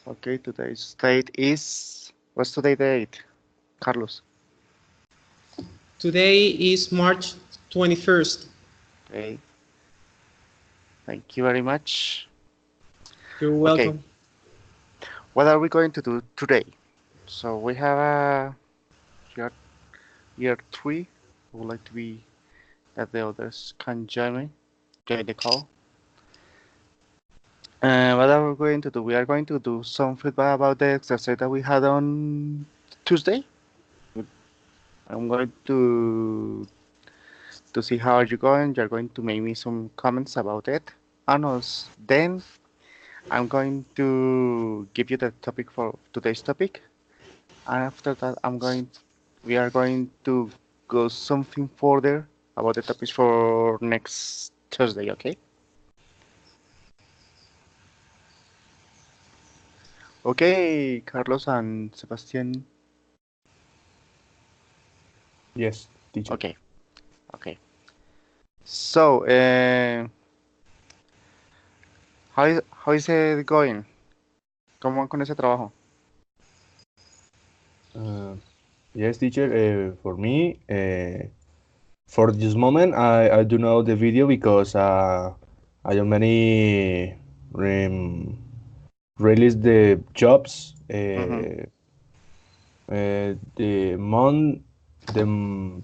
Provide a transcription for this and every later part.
Okay, today's date is, what's today date, Carlos? Today is March 21st. Okay, thank you very much. You're Okay, welcome. what are we going to do today? So we have a year, year three. I would like to be that the others can join the call. What are we going to do? We are going to do some feedback about the exercise that we had on Tuesday. I'm going to see how are you going. You're going to make me some comments about it, and also, then I'm going to give you the topic for today's topic, and after that, we are going to go something further about the topics for next Thursday. Okay? Okay, Carlos and Sebastian. Yes, teacher. Okay, okay. So, how is it going? ¿Cómo van con ese trabajo? Uh, yes, teacher. For me, for this moment, I do know the video because I already released the jobs. Mm-hmm. The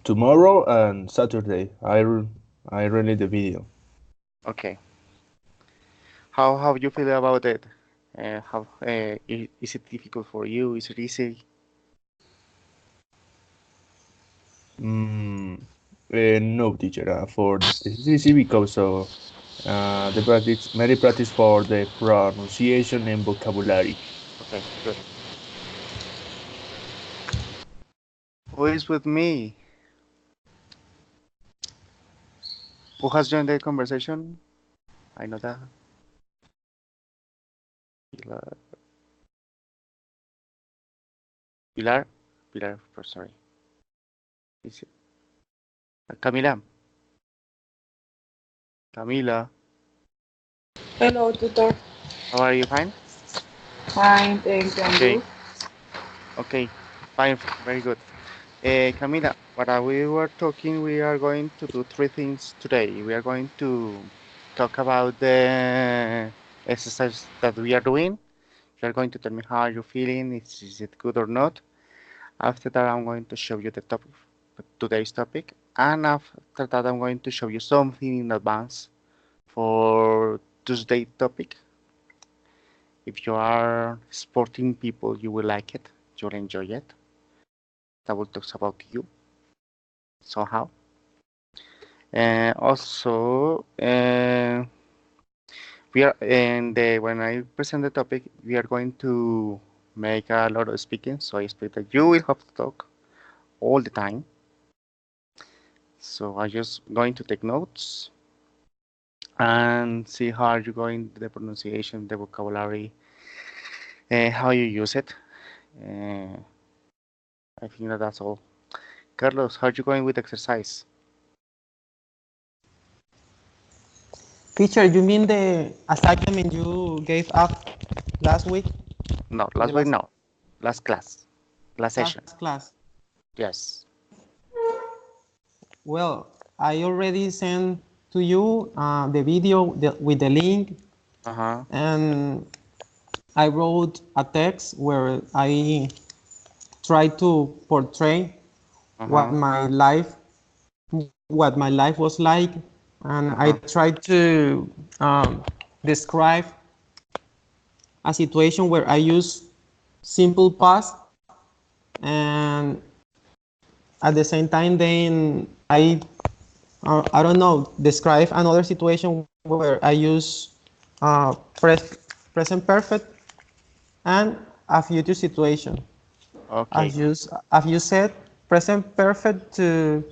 tomorrow and Saturday. I released the video. Okay. How you feel about it? How is it difficult for you? Is it easy? Mm, no, teacher. For this is easy because the practice, many practice for the pronunciation and vocabulary. Okay, good. Who is with me? Who has joined the conversation? I know that. Pilar. Pilar. Pilar. Sorry. Is it Camila? Camila. Hello, tutor. How are you? Fine. Fine, thank you. And Okay. you? Okay. Fine. Very good. Camila, what we were talking, we are going to do three things today. We are going to talk about the exercise that we are doing. You're going to tell me how you're feeling, is it good or not. After that, I'm going to show you the topic, today's topic, and after that, I'm going to show you something in advance for Tuesday topic. If you are sporting people, you will like it, you'll enjoy it. That will talk about you somehow. And also, we are and when I present the topic, we are going to make a lot of speaking. So I expect that you will have to talk all the time. So I'm just going to take notes and see how you're going, the pronunciation, the vocabulary, how you use it. Uh, I think that that's all. Carlos, how are you going with exercise? Teacher, you mean the assignment you gave up last week No, in the last week, last no. Last class, last session. class? Yes. Well, I already sent to you the video with the link, Uh-huh. and I wrote a text where I try to portray what Uh-huh. my life was like, and I Uh-huh. tried to describe a situation where I use simple past, and at the same time then I don't know, describe another situation where I use present perfect and a future situation. Okay. As you said, present perfect to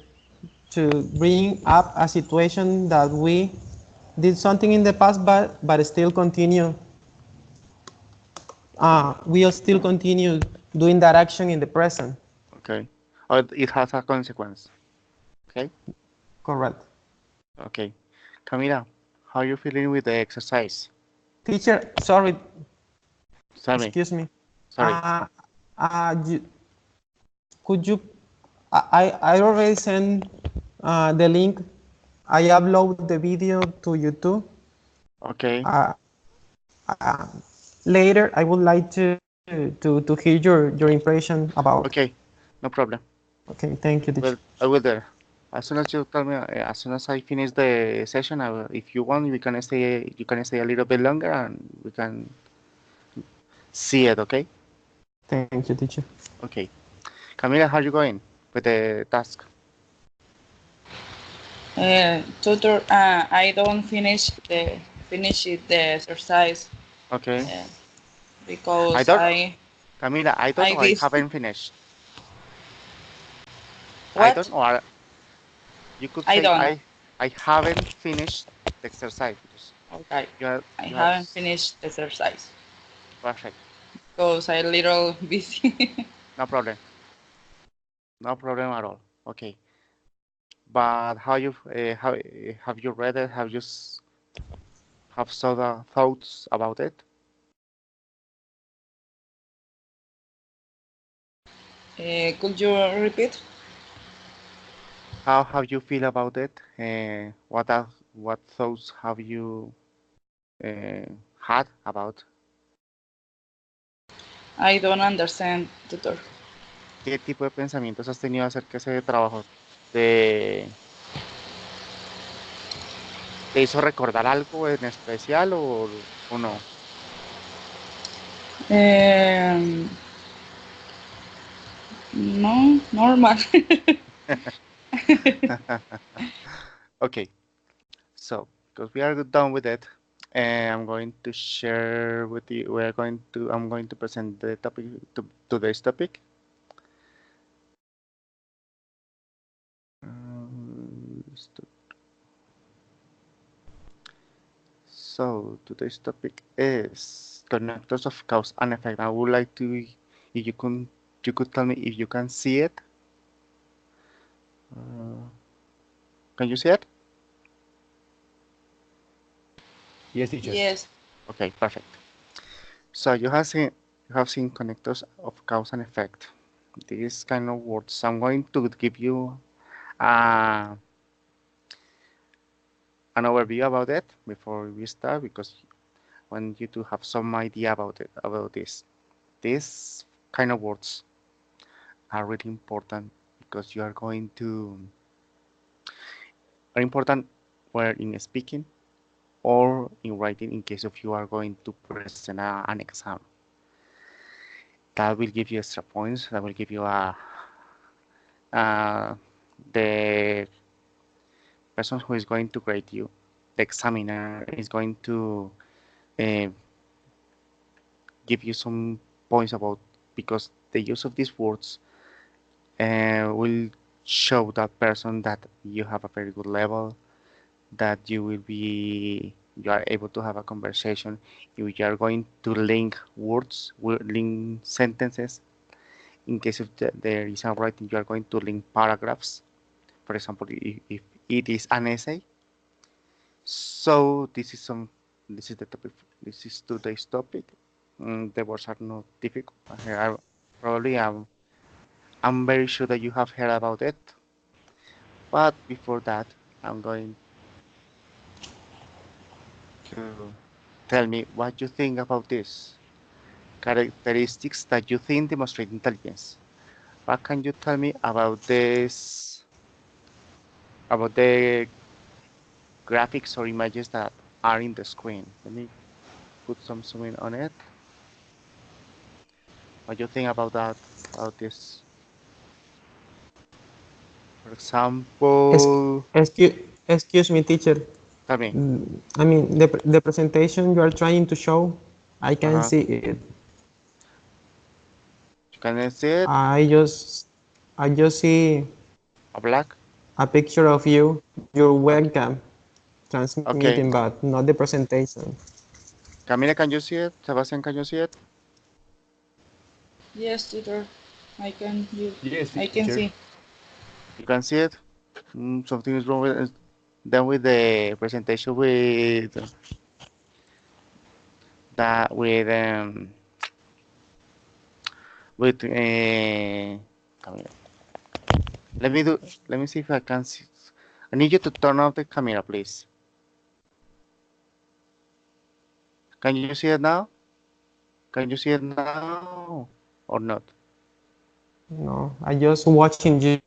bring up a situation that we did something in the past, but still continue. We'll still continue doing that action in the present. Okay. Oh, it has a consequence. Okay. Correct. Okay. Camila, how are you feeling with the exercise? Teacher, sorry, Tell me. Excuse me. Sorry. Could you? I already sent the link. I upload the video to YouTube. Okay. Later, I would like to hear your impression about. Okay. No problem. Okay, thank you, teacher. Well, I will there. As soon as you tell me, as soon as I finish the session, I will, if you want, we can stay. You can stay a little bit longer, and we can see it. Okay. Thank you, teacher. Okay. Camila, how are you going with the task? Tutor, I don't finish the exercise Okay. because Camila, I don't know. I did. haven't finished. What? I don't know. You could say don't. I haven't finished the exercise. Okay. You haven't finished the exercise Perfect. because I'm a little busy. No problem. No problem at all. Okay. But how have you read it? Have you have some thoughts about it? Could you repeat? How have you feel about it? What thoughts have you had about? I don't understand, tutor. ¿Qué tipo de pensamientos has tenido acerca de ese trabajo? ¿Te hizo recordar algo en especial o no? No, normal. Okay, so because we are done with it, I'm going to share with you. I'm going to present the topic to today's topic. So today's topic is connectors of cause and effect. I would like to, if you could tell me if you can see it. Can you see it? Yes, teacher. Yes. Okay, perfect. So you have seen connectors of cause and effect. These kind of words. I'm going to give you an overview about it before we start because I want you to have some idea about this. These kind of words are really important because you are going to are important whether in speaking or in writing in case of you are going to present an exam. That will give you extra points. That will give you the person who is going to grade you, the examiner, is going to give you some points about because the use of these words will show that person that you have a very good level, that you are able to have a conversation. If you are going to link words, link sentences, in case of there is a writing, you are going to link paragraphs. For example, if it is an essay. So this is the topic. This is today's topic. The words are not difficult. Probably I'm very sure that you have heard about it. But before that, I'm going to tell me what you think about this. Characteristics that you think demonstrate intelligence. What can you tell me about this? About the graphics or images that are in the screen. Let me put some zoom in on it. What do you think about that? About this? For example, Excuse me, teacher. tell me. I mean, the presentation you are trying to show, I can see it. You can see it? I just see A black? a picture of you, your webcam transmitting, Okay. but not the presentation. Camila, can you see it? Sebastian, can you see it? Yes, tutor. I can. Yes, I can teacher. see. You can see it? Something is wrong with then with the presentation with that with with camera. Let me see if I can see. I need you to turn off the camera, please. Can you see it now? Can you see it now or not? No, I just watching you.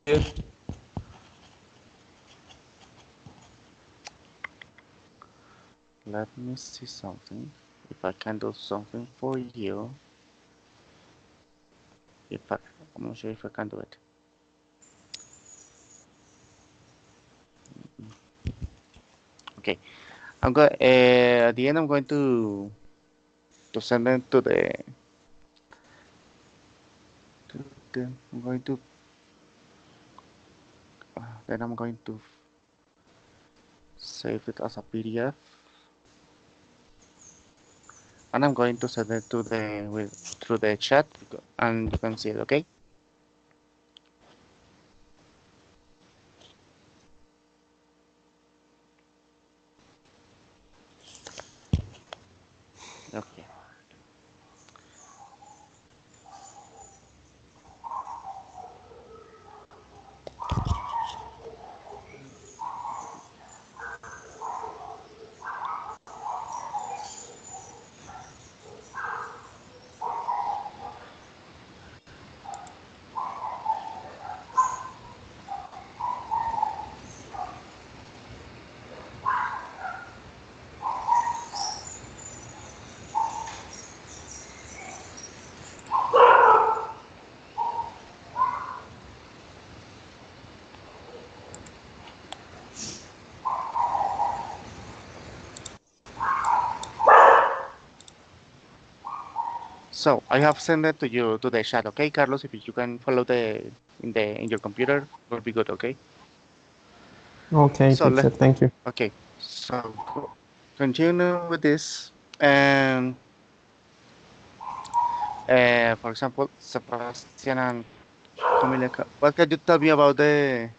Let me see something. If I can do something for you. If I, I'm not sure if I can do it. Okay, I'm going. At the end, I'm going to send them to the. I'm going to. Then I'm going to save it as a PDF, and I'm going to send it to the through the chat, and you can see it. Okay. Okay. So I have sent it to you to the chat. Okay, Carlos, if you can follow in your computer, will be good. Okay. Okay, So teacher, thank you. okay. So continue with this, and for example, Sebastian and Camila, what can you tell me about the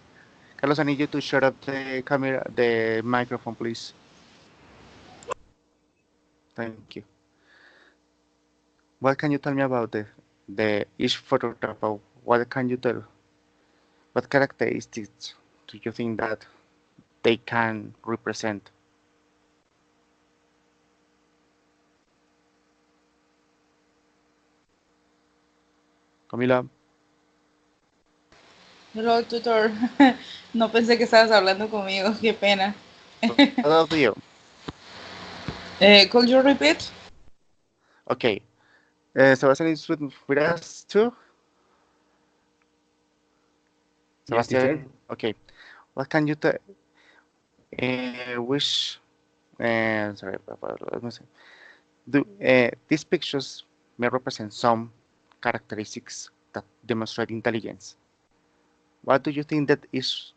Carlos? I need you to shut up the camera, the microphone, please. Thank you. What can you tell me about the each photograph? What can you tell? What characteristics do you think that they can represent? Camila, Hello, tutor. No pensé que estabas hablando conmigo. Qué pena. both of you. Could you repeat? Okay. Sebastian is with us too. Yes, teacher. Sebastian, okay. What can you tell? Which? Sorry, let me see. These pictures may represent some characteristics that demonstrate intelligence. What do you think that each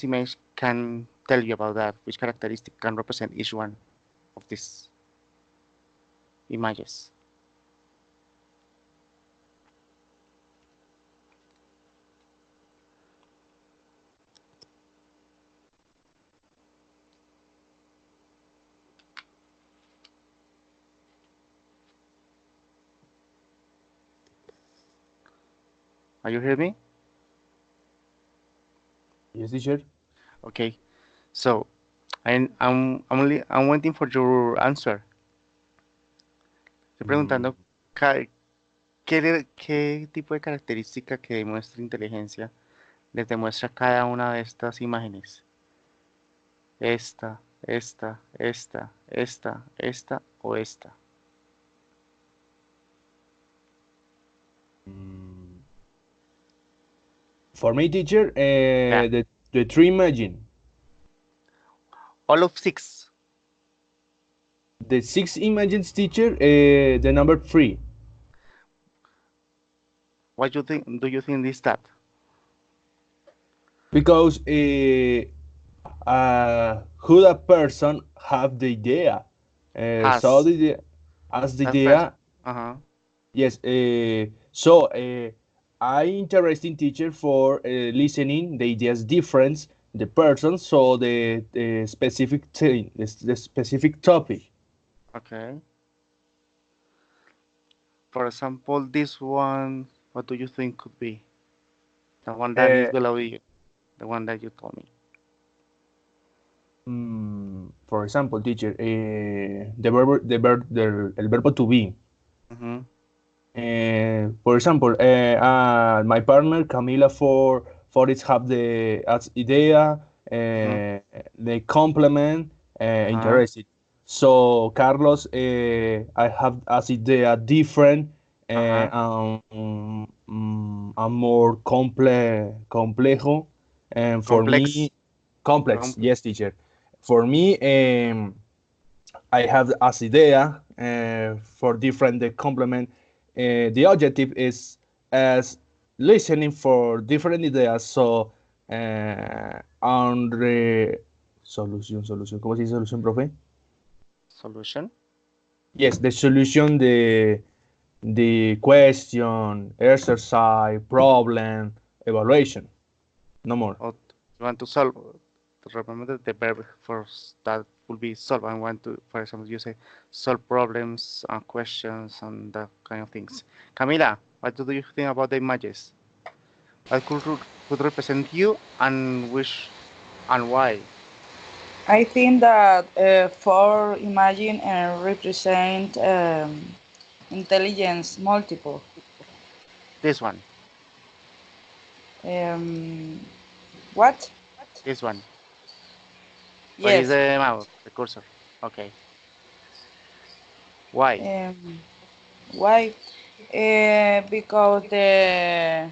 image can tell you about that? Which characteristic can represent each one of these images? Are you hearing me? Yes, teacher. Okay. So I'm waiting for your answer. Estoy Mm, preguntando qué tipo de característica que demuestra inteligencia les demuestra cada una de estas imágenes. Esta o esta. mm. For me, teacher, Yeah. the three imagine, All of six. the six images, teacher, the number three, What you think? Do you think is that? because who that person have the idea, so Has as the that person? idea, Uh-huh. yes. So I interesting teacher for listening the ideas difference the person, so the specific thing, the specific topic. Okay. For example, this one, what do you think could be? The one that is below you, the one that you told me. For example, teacher, el verbo to be. Mm-hmm. For example, my partner Camila for it have the as idea, Mm-hmm. the complement, Uh-huh. interested. So Carlos, I have as idea different, Uh-huh. and more complejo, and for Complex. me, complex. Complex. Yes, teacher. For me, I have as idea for different the complement. The objective is as listening for different ideas. So, on the solución. ¿Cómo se dice solución, profe? Solution. Yes, the solution, the question, exercise, problem, evaluation. No more. Or you want to solve. Remember that the verb first that will be solve. I want to, for example, you say solve problems and questions and that kind of things. Camila, what do you think about the images? What could represent you and which and why? I think that for imagine and represent intelligence multiple. This one. Um, what? This one. Where is Yes. the mouse? The cursor. Okay. Why? Um, why? Because the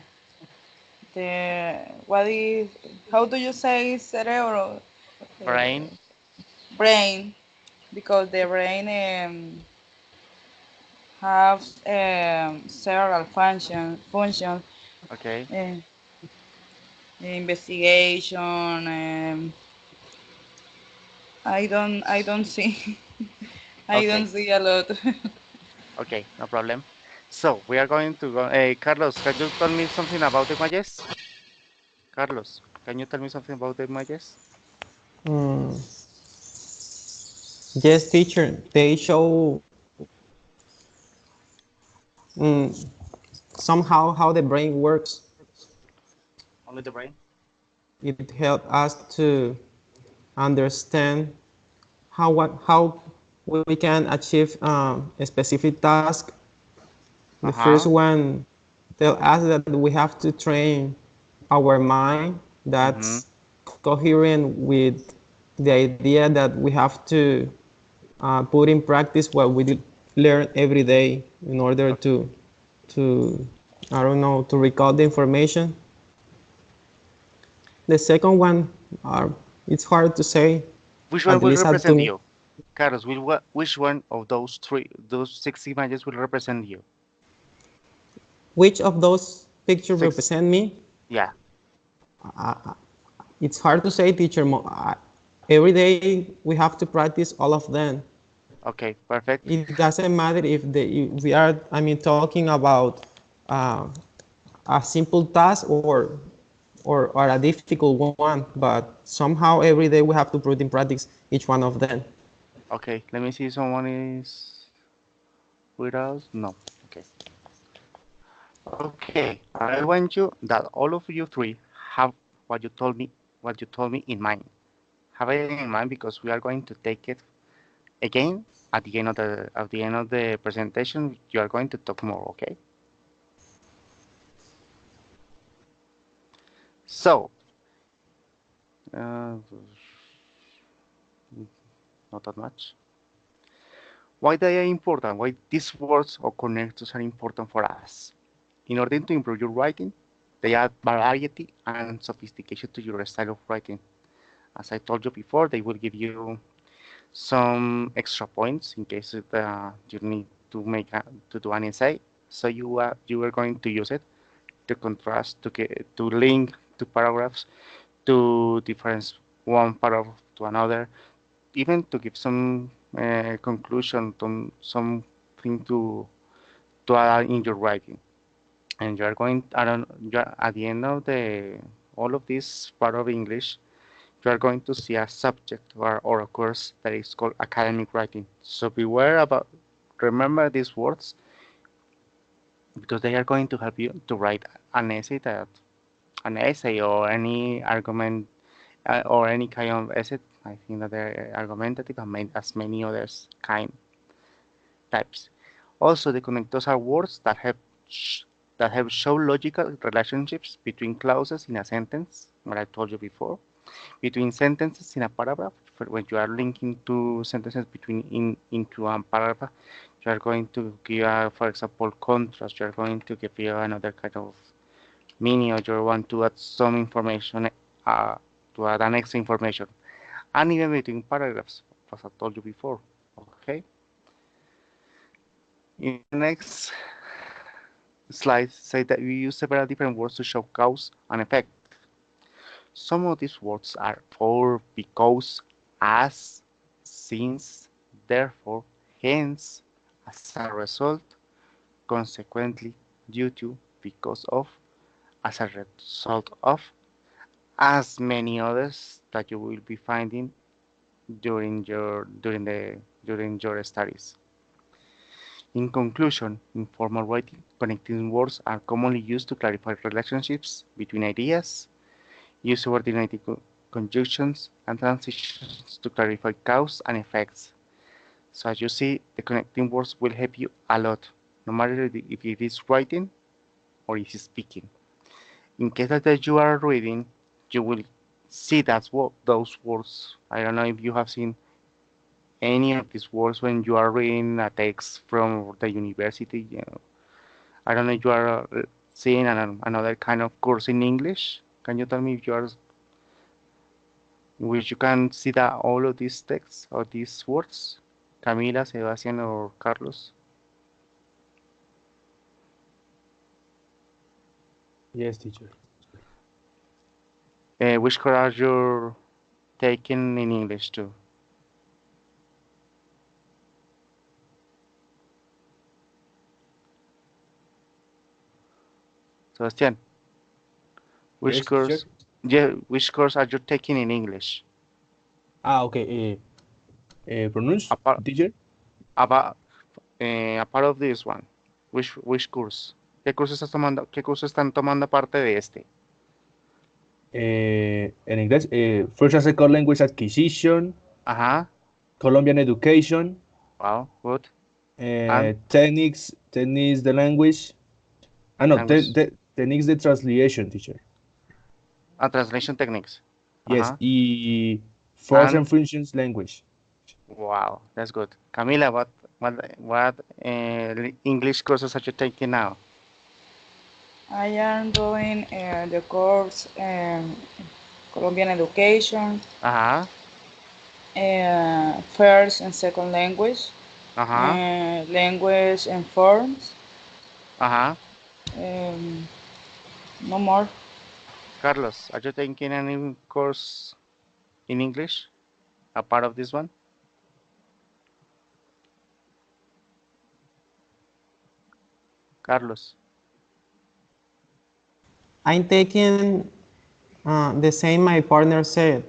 what is how do you say cerebro? Uh, Brain. brain. Because the brain have several functions. Okay. Uh, investigation. I don't see I don't Okay. see a lot. Okay. No problem. So we are going to go. Carlos, can you tell me something about the images? Carlos, can you tell me something about the images? Mm, yes, teacher. They show mm, somehow how the brain works. Only the brain. It helps us to understand how we can achieve a specific task. The first Uh-huh. one tell us that we have to train our mind Mm-hmm. that's coherent with the idea that we have to put in practice what we learn every day in order Okay. to I don't know, to recall the information. The second one, it's hard to say, Which one at will least to represent me. you? Carlos, which one of those 6 images will represent you? Which of those pictures Six. represent me? Yeah. It's hard to say, teacher. Every day we have to practice all of them. Okay. Perfect. It doesn't matter if we are, I mean, talking about uh, a simple task or a difficult one, but somehow every day we have to put in practice each one of them. Okay. Let me see. Someone is with us. No. Okay. Okay. I want you that all of you three have what you told me. What you told me in mind. Have it in mind because we are going to take it again at the end of the presentation. You are going to talk more. Okay. So. Uh, not that much. Why they are important? Why these words or connectors are important for us? In order to improve your writing, they add variety and sophistication to your style of writing. As I told you before, they will give you some extra points in case you need to do an essay. So you are going to use it to contrast, to link two paragraphs, to difference one paragraph to another, even to give some conclusion, to something to add in your writing. And you are going, I don't, at the end of the all of this part of English, you are going to see a subject or a course that is called academic writing. So beware about, remember these words because they are going to help you to write an essay or any argument or any kind of essay. I think that they're argumentative and as many others kind types. Also, the connectors are words that have show logical relationships between clauses in a sentence, what I told you before, between sentences in a paragraph. When you are linking two sentences into a paragraph, you are going to give, for example, contrast. You are going to give you another kind of meaning, or you want to add some information, to add an extra information, and even between paragraphs, as I told you before. Okay. In the next slide, say that we use several different words to show cause and effect. Some of these words are for, because, as, since, therefore, hence, as a result, consequently, due to, because of, as a result of, as many others that you will be finding during your studies. In conclusion, in formal writing, connecting words are commonly used to clarify relationships between ideas, use subordinated conjunctions and transitions to clarify cause and effects. So as you see, the connecting words will help you a lot, no matter if it is writing or if it's speaking. In case that you are reading, you will see those words. I don't know if you have seen any of these words when you are reading a text from the university. I don't know if you are seeing another kind of course in English. Can you tell me if you are in which you can see that all of these texts or these words? Camila, Sebastian, or Carlos? Yes, teacher. Which course are you taking in English too? Sebastian, which Yes, teacher. course? Yeah, which course are you taking in English? Ah, okay. Pronounce, Apart, teacher. about, apart of this one, which course? ¿Qué curso estás tomando? ¿Qué curso están tomando aparte de este? En inglés, First and Second Language Acquisition, Ajá. Colombian Education, Wow, good. And Techniques the language. Ah, no, language. Techniques the translation, teacher. And translation techniques. Yes, Ajá. y Force And and Functions language. wow, that's good. Camila, what English courses are you taking now? I am doing the course Colombian Education, Ajá, First and Second Language, ajá, Language and Forms, ajá. um, no more. Carlos, are you taking any course in English? A part of this one? Carlos. I'm taking the same my partner said.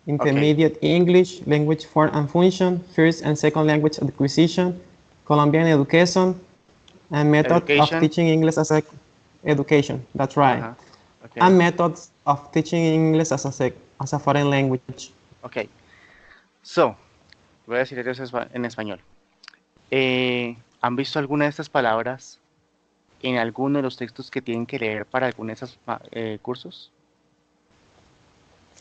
Okay. Intermediate English, language form and function, first and second language acquisition, Colombian education, and method of Education. teaching English as a education. That's right. Ajá. Okay. And methods of teaching English as a foreign language. Okay. So, voy a decir eso en español. ¿Han visto alguna de estas palabras en alguno de los textos que tienen que leer para alguno de esos cursos?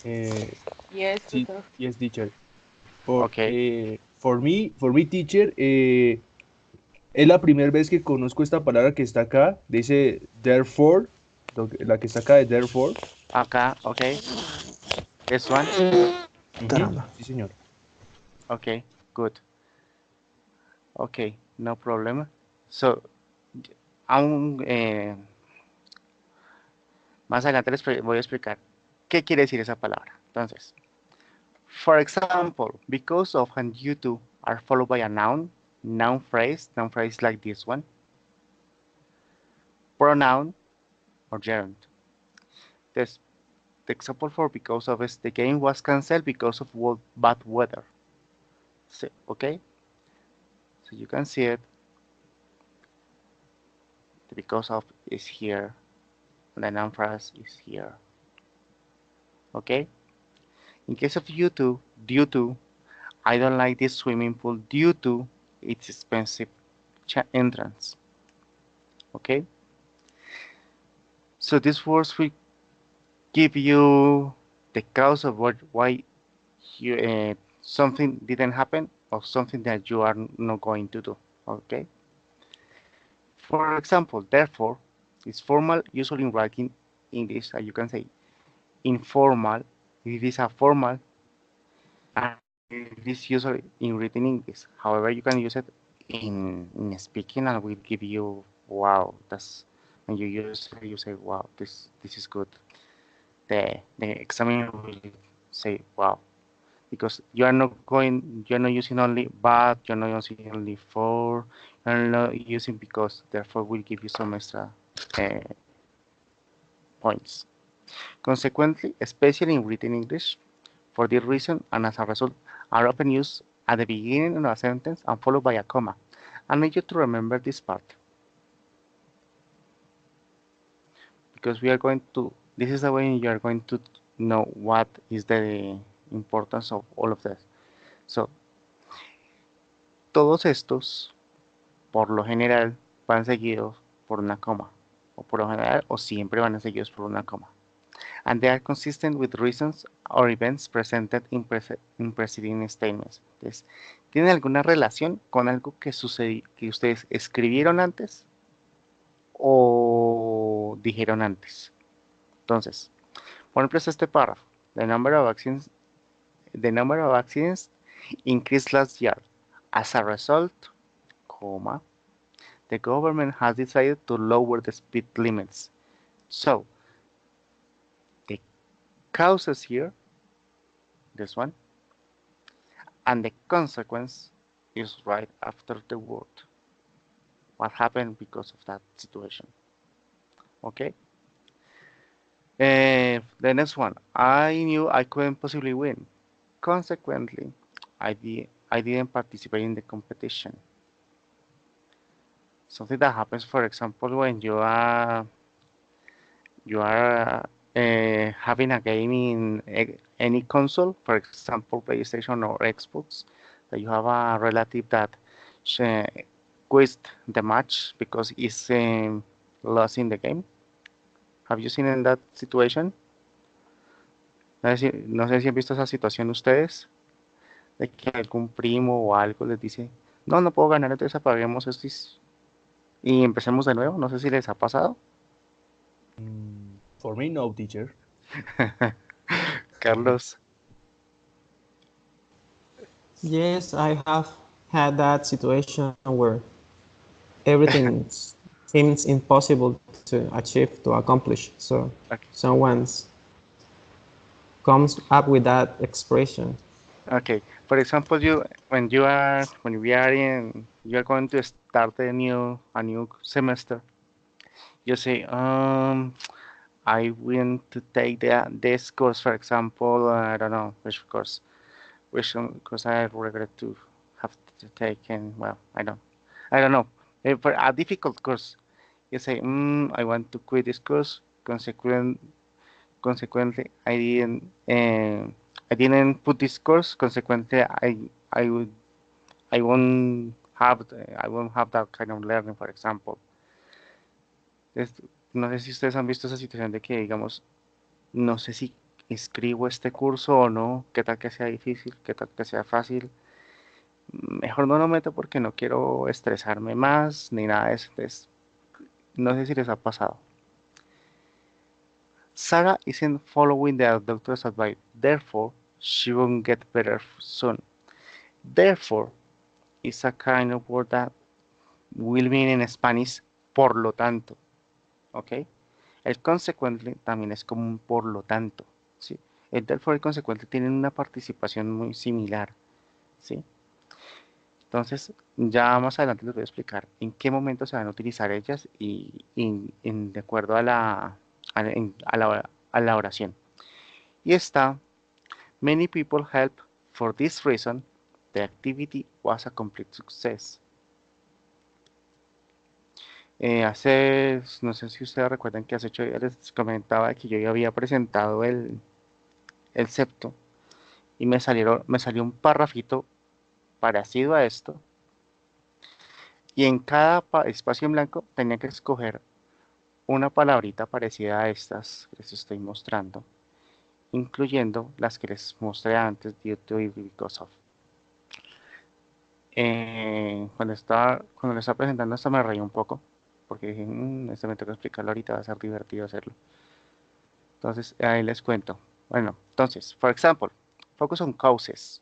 Uh, Yes, tutor. yes, teacher. Ok. For me, teacher, es la primera vez que conozco esta palabra que está acá. Dice therefore, la que está acá de therefore. Acá, ok. This one. Caramba. Sí, señor. Ok, good. Ok, no problem. So, aún más adelante les voy a explicar qué quiere decir esa palabra. Entonces, for example, because of and due to are followed by a noun phrase like this one, pronoun, or gerund. This, the example for because of is the game was cancelled because of bad weather. So, okay, so you can see it. The because of is here. The noun phrase is here. Okay? In case of due to, I don't like this swimming pool due to its expensive entrance. Okay? So these words will give you the cause of why you, something didn't happen or something that you are not going to do. Okay? For example, therefore, is formal usually in writing English, you can say informal, it is a formal, and it is usually in written English. However, you can use it in speaking and will give you wow. That's when you use it, you say wow, this is good. The examiner will say wow because you're not using only but, you're not using only for, you're not using because. Therefore, will give you some extra uh, points. Consequently, especially in written English, for this reason and as a result, are often used at the beginning of a sentence and followed by a comma. I need you to remember this part because we are going to, this is the way you are going to know what is the importance of all of this. So, todos estos, por lo general, van seguidos por una coma. O por lo general, o siempre van seguidos por una coma. And they are consistent with reasons or events presented in preceding statements. Entonces, ¿tienen alguna relación con algo que sucedió, que ustedes escribieron antes o dijeron antes? Entonces, por ejemplo, es este párrafo. The number of accidents increased last year. As a result, comma, the government has decided to lower the speed limits. So, the causes here, this one, and the consequence is right after the word. What happened because of that situation? Okay. The next one. I knew I couldn't possibly win. Consequently, I didn't participate in the competition. Something that happens, for example, when you are having a game in any console, for example, PlayStation or Xbox, that you have a relative that quit the match because he's lost in the game. Have you seen in that situation? No sé si han visto esa situación ustedes, de que algún primo o algo les dice, no puedo ganar, entonces apaguemos esto y empecemos de nuevo. No sé si les ha pasado. For me, no, teacher. Carlos. Yes, I have had that situation where everything seems impossible to achieve, to accomplish. So Okay. someone comes up with that expression. Okay. For example, when we are you are going to start a new semester. You say, I want to take this course, for example. I don't know which course, course I regret to have to take. And well, I don't know. For a difficult course, you say, I want to quit this course. Consequently, I didn't put this course. Consequently, I I won't have that kind of learning, for example. No sé si ustedes han visto esa situación de que, digamos, no sé si escribo este curso o no, qué tal que sea difícil, qué tal que sea fácil. Mejor no lo meto porque no quiero estresarme más ni nada de eso. Entonces, no sé si les ha pasado. Sarah isn't following the doctor's advice, therefore, she won't get better soon. Therefore is a kind of word that will mean in Spanish, por lo tanto. ¿Ok? El consequently también es como un por lo tanto. ¿Sí? El therefore y el consequently tienen una participación muy similar. ¿Sí? Entonces, ya más adelante les voy a explicar en qué momento se van a utilizar ellas y de acuerdo a la oración. Y está, many people help for this reason, the activity was a complete success. No sé si ustedes recuerdan que hace 8 días les comentaba que yo ya había presentado el septo y me salió un parrafito parecido a esto y en cada espacio en blanco tenía que escoger una palabrita parecida a estas que les estoy mostrando, incluyendo las que les mostré antes, due to y because of. Cuando le estaba presentando esto me reí un poco, porque dije, este me tengo que explicarlo ahorita, va a ser divertido hacerlo. Entonces, ahí les cuento. Bueno, entonces, for example, focus on causes.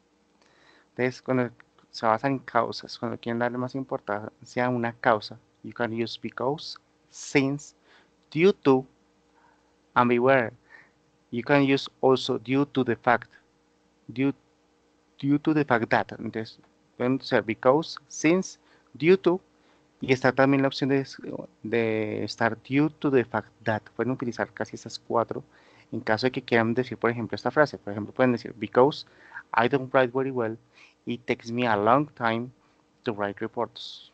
Entonces, cuando se basa en causas, cuando quieren darle más importancia a una causa, you can use because, since, due to, and beware. You can use also due to the fact, due, due to the fact that. Entonces, pueden ser because, since, due to, y está también la opción de estar due to the fact that. Pueden utilizar casi esas cuatro en caso de que quieran decir, por ejemplo, esta frase. Por ejemplo, pueden decir, because I don't write very well, it takes me a long time to write reports.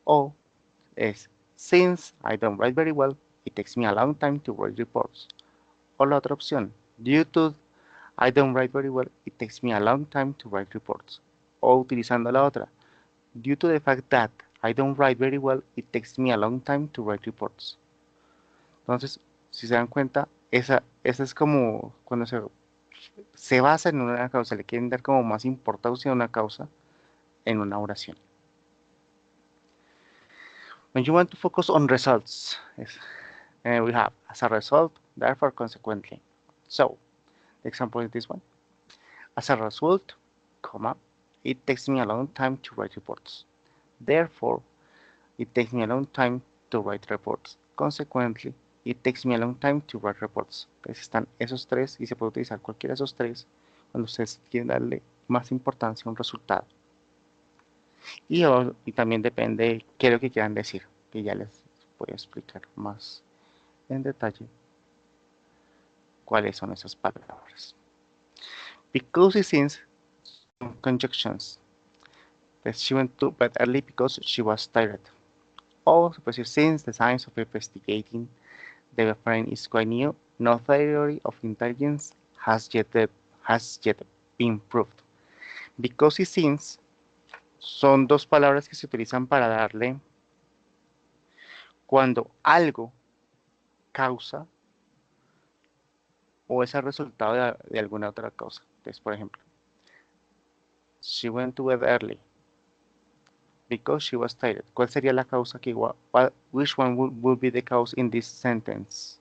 O es, since I don't write very well, it takes me a long time to write reports. O la otra opción, due to I don't write very well, it takes me a long time to write reports. O utilizando la otra, due to the fact that I don't write very well, it takes me a long time to write reports. Entonces, si se dan cuenta, esa es como cuando se basa en una causa, le quieren dar como más importancia a una causa en una oración. When you want to focus on results, we have as a result, therefore, consequently. So, the example is this one. As a result, comma, it takes me a long time to write reports. Therefore, it takes me a long time to write reports. Consequently, it takes me a long time to write reports. Entonces están esos tres y se puede utilizar cualquiera de esos tres cuando ustedes quieren darle más importancia a un resultado. Y también depende qué es lo que quieran decir, que ya les voy a explicar más en detalle cuáles son esas palabras. Because it seems conjunctions. She went to bed early because she was tired. Also, since the science of investigating the brain is quite new, no theory of intelligence has yet been proved. Because y since son dos palabras que se utilizan para darle cuando algo causa o es el resultado de alguna otra causa. Entonces, por ejemplo, she went to bed early because she was tired. ¿Cuál sería la causa que which one would be the cause in this sentence?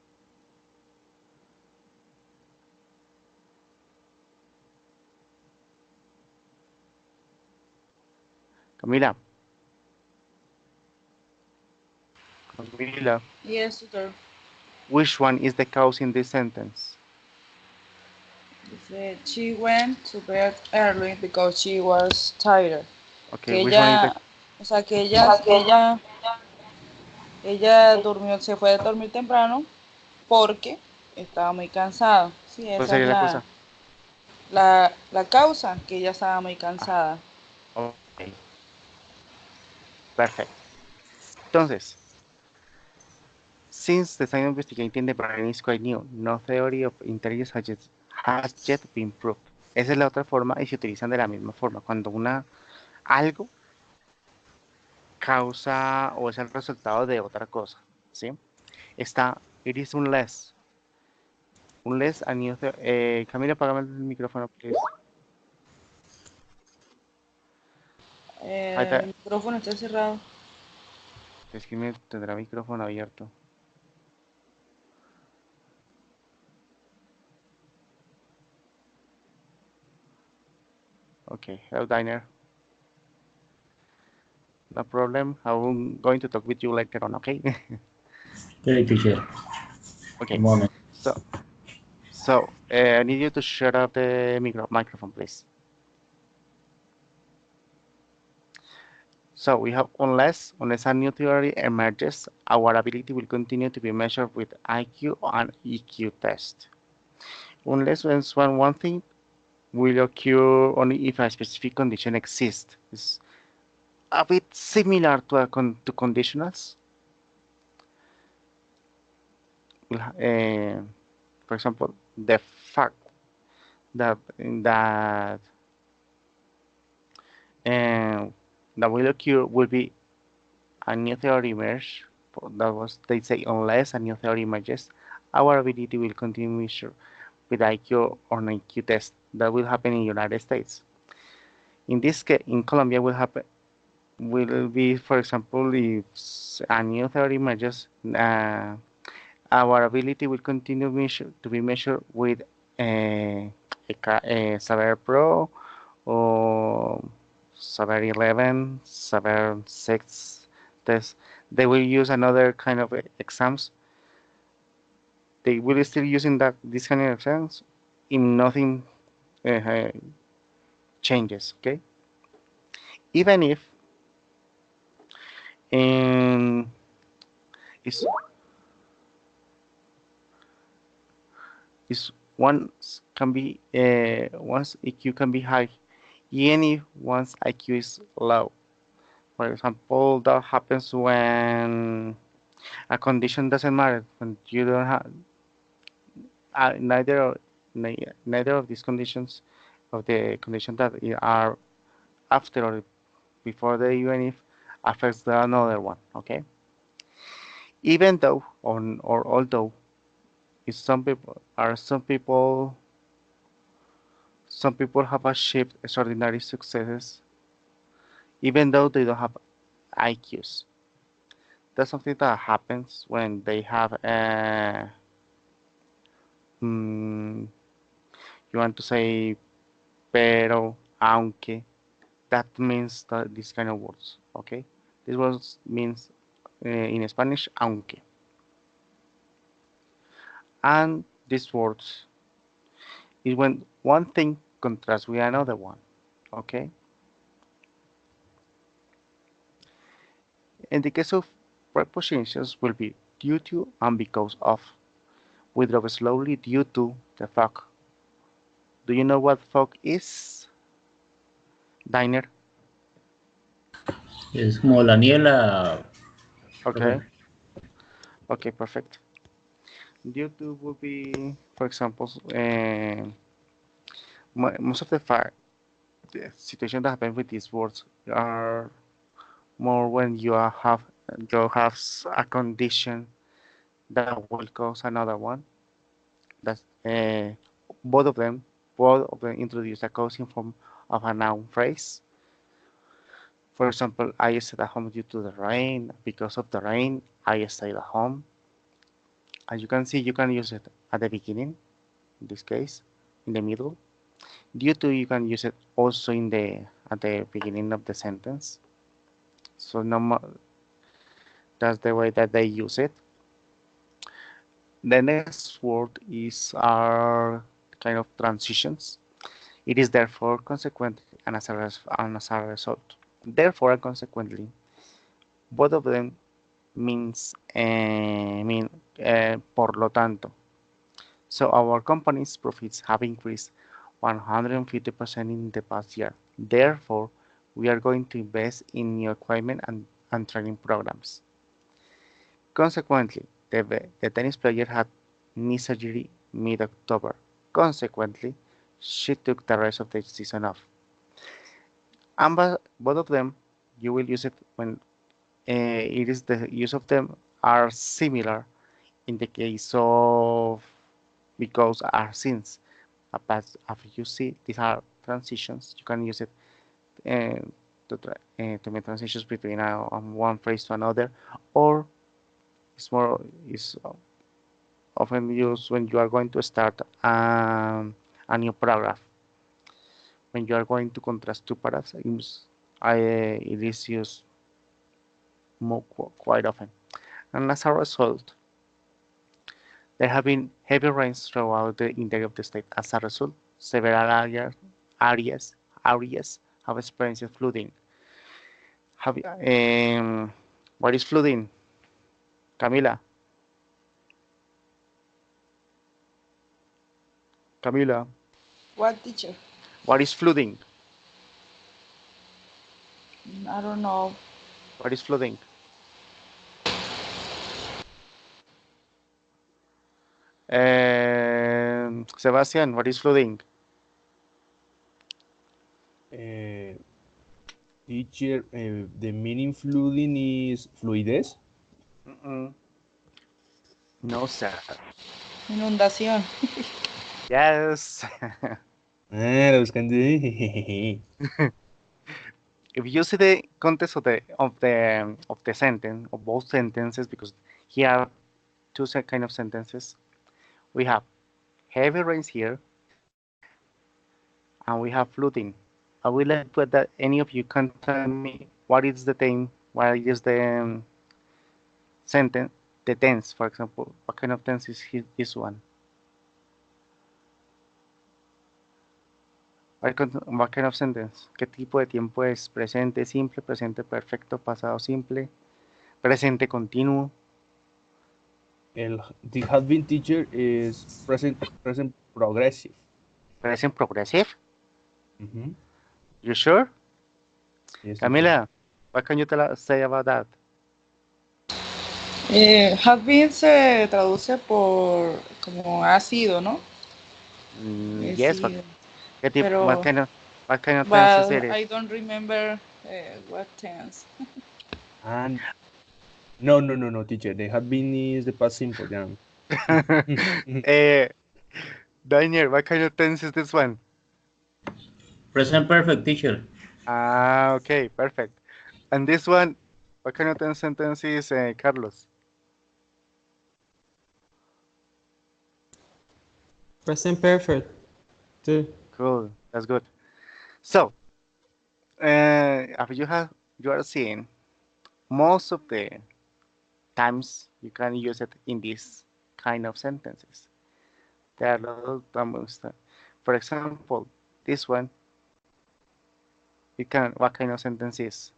Camila. Camila. Yes, tutor. Which one is the cause in this sentence? Dice, she went to bed early because she was tired. Okay, Que which one is the... ella, o sea, que ella durmió, se fue a dormir temprano porque estaba muy cansada. Sí, ¿Cuál esa es sería la causa? la causa, que ella estaba muy cansada. Ok, perfecto. Entonces, since the science of investigating the brain is quite new, no theory of intelligence has yet been proved. Esa es la otra forma y se utilizan de la misma forma. Cuando algo causa o es el resultado de otra cosa, ¿sí? It is unless. Unless a new Camila, apágame el micrófono, please. El micrófono está cerrado. Es que me tendrá micrófono abierto. Okay, hello Diner. No problem. I'm going to talk with you later on, okay? Okay, teacher. Okay. Good morning. So I need you to shut up the microphone, please. So we have unless a new theory emerges, our ability will continue to be measured with IQ and EQ test. Unless one thing will occur only if a specific condition exists. a bit similar to to conditionals. For example, the fact that uh, that will occur will be a new theory emerge. That was they say unless a new theory emerges, our ability will continue measure with IQ or an IQ test. That will happen in United States. In this case, in Colombia, will be, for example, if a new theory emerges, our ability will continue to be measured with a Saber Pro or Saber 11, Saber 6 test. They will use another kind of exams. They will still using that this kind of exams if nothing uh, changes. Okay, even if um, is is once can be once EQ can be high, even if one's IQ is low. For example, that happens when a condition doesn't matter, when you don't have neither neither of these conditions of the condition that are after or before the even if affects the another one. Okay, even though or although if some people have achieved extraordinary successes even though they don't have IQs. That's something that happens when they have mm, you want to say pero, aunque. That means that this kind of words. Okay, this word means in Spanish aunque, and these words is when one thing contrasts with another one. Okay, in the case of prepositions will be due to and because of. We drove slowly due to the fog. Do you know what fog is, Diner? Es como la niebla. Okay, okay, perfect. Due to will be, for example, most of the situations that happen with these words are more when you have a condition that will cause another one. That's both of them introduce a causing form of a noun phrase. For example, I stayed at home due to the rain. Because of the rain, I stayed at home. As you can see, you can use it at the beginning, in this case, in the middle. Due to, you can use it also in the at the beginning of the sentence. So that's the way that they use it. The next word is our kind of transitions. It is therefore consequently and as a result. Therefore and consequently, both of them mean por lo tanto. So our company's profits have increased 150% in the past year. Therefore, we are going to invest in new equipment and training programs. Consequently, the tennis player had knee surgery mid-October. Consequently, she took the rest of the season off. And both of them, you will use it when it is the use of them are similar in the case of because are since. But as you see, these are transitions. You can use it uh, to make transitions between one phrase to another, or it's often used when you are going to start a new paragraph. When you are going to contrast two paragraphs, it is used quite often. And as a result, there have been heavy rains throughout the interior of the state. As a result, several areas, areas have experienced flooding. What is flooding? Camila, Camila, What, teacher? what is flooding? I don't know. What is flooding? Sebastian, what is flooding? Teacher, the meaning flooding is fluidez. Mm-mm. No, sir. Inundación. Yes. Lo buscando. If you see the context of the sentence of both sentences, because here are two kind of sentences, we have heavy rains here, and we have flooding. I would like that any of you can tell me what is the thing, what is the sentence, the tense, for example. What kind of tense is this one? What kind of sentence? ¿Qué tipo de tiempo es? Presente simple, presente perfecto, pasado simple, presente continuo. The have been teacher is present progressive. Present progressive? Mm-hmm. You sure? Yes, Camila, what can you say about that? Have been se traduce por como ha sido, ¿no? He Yes, but sido. ¿qué tipo, Pero, what kind of tenses it but is? I don't remember what tense. And no, teacher. The have been is the past simple. Yeah. Daniel, what kind of tense is this one? Present perfect, teacher. Ah, okay, perfect. And this one, what kind of sentence is Carlos? Present perfect. Too. Cool, that's good. So, as you are seeing, most of the times you can use it in these kind of sentences. There are a lot of times. For example, this one, what kind of sentence is?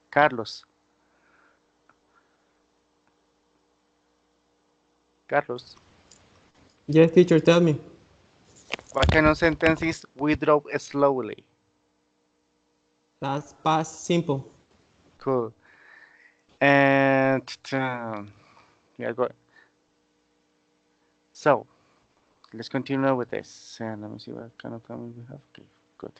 Carlos. Carlos, Yes, teacher, tell me. what kind of sentence is we drove slowly? That's past simple. Cool. And yeah, good. So let's continue with this. And let me see what kind of time we have. Okay, good.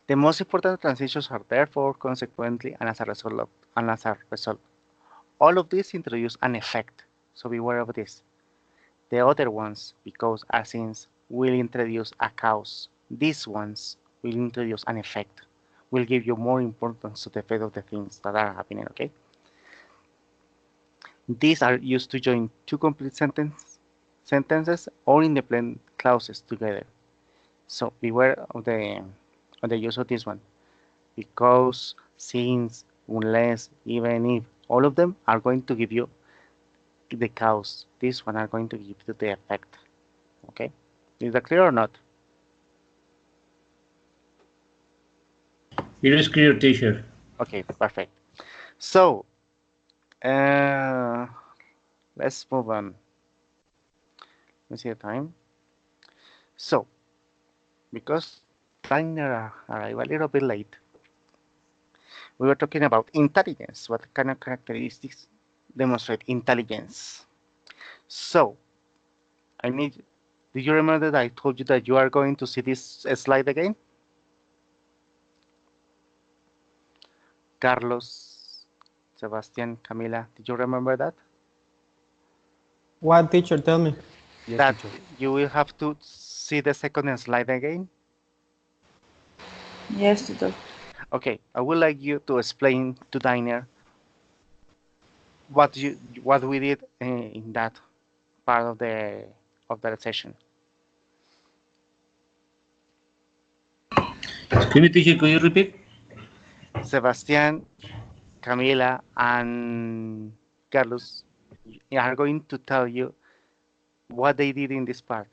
The most important transitions are therefore, consequently, and as a result. All of these introduce an effect, so beware of this. The other ones, because as since, will introduce a cause. These ones will introduce an effect, will give you more importance to the effect of the things that are happening, okay? These are used to join two complete sentences or independent clauses together. So beware of the use of this one. Because, since, unless, even if, all of them are going to give you the cause. This one are going to give you the effect. Okay? Is that clear or not? It is clear, teacher. Okay, perfect. So, let's move on. Let me see the time. So, because time arrived a little bit late, we were talking about intelligence. What kind of characteristics demonstrate intelligence? So, do you remember that I told you that you are going to see this slide again? Carlos, Sebastian, Camila, did you remember that? What, teacher, tell me. Yes, That teacher. you will have to see the second slide again. Yes, tutor. Okay, I would like you to explain to Diner what we did in that part of the session. Excuse me, teacher, could you repeat? Sebastian, Camila, and Carlos are going to tell you what they did in this part.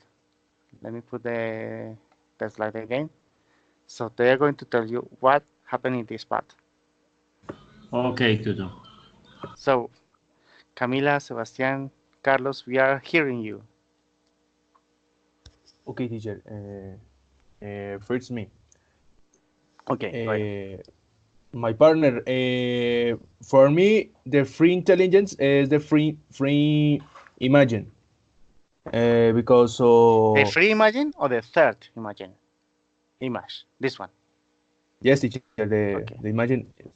Let me put the slide again. So they are going to tell you what happened in this part. Okay, tutor. So, Camila, Sebastian, Carlos, we are hearing you. Okay, teacher. First me. Okay, go ahead. My partner. For me, the free intelligence is the free imagine. Because The so free imagine or the third imagine? Image. This one. yes, teacher. The Okay. imagine. Yes.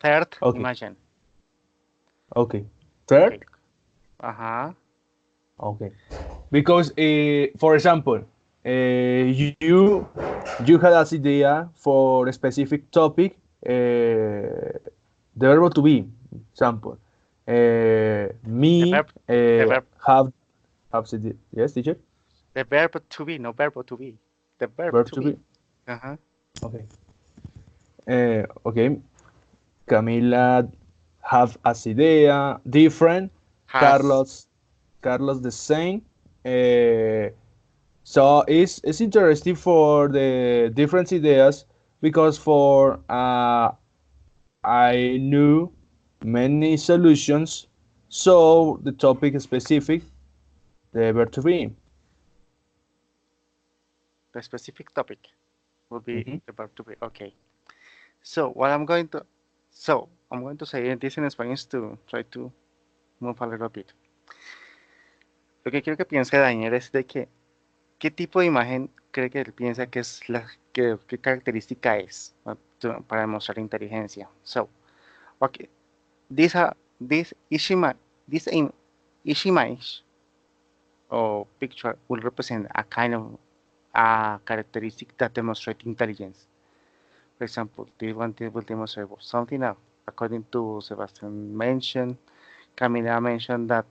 Third Okay. imagine. Okay. Okay. Third. Uh-huh. Okay. Because for example, you had as idea for a specific topic. The verb to be example. The Me verb the verb have said yes, teacher. the verb to be, no verb to be. The verb Verb to to be. be. Uh-huh. Okay. Okay. Camila have as idea different. Has Carlos the same. Uh, so it's interesting for the different ideas because for I knew many solutions. So the topic is specific, the verb to be. the specific topic will be Mhm. the verb to be. Okay. So what I'm going to so I'm going to say this in Spanish to try to move a little bit. Lo que quiero que piense Daniel es de que qué tipo de imagen cree que él piensa que es qué característica es para demostrar inteligencia. So, okay, these are this Ishima this in each image or picture will represent a kind of a characteristic that demonstrates intelligence. For example, this one will demonstrate something else. According to Sebastian mentioned, Camila mentioned that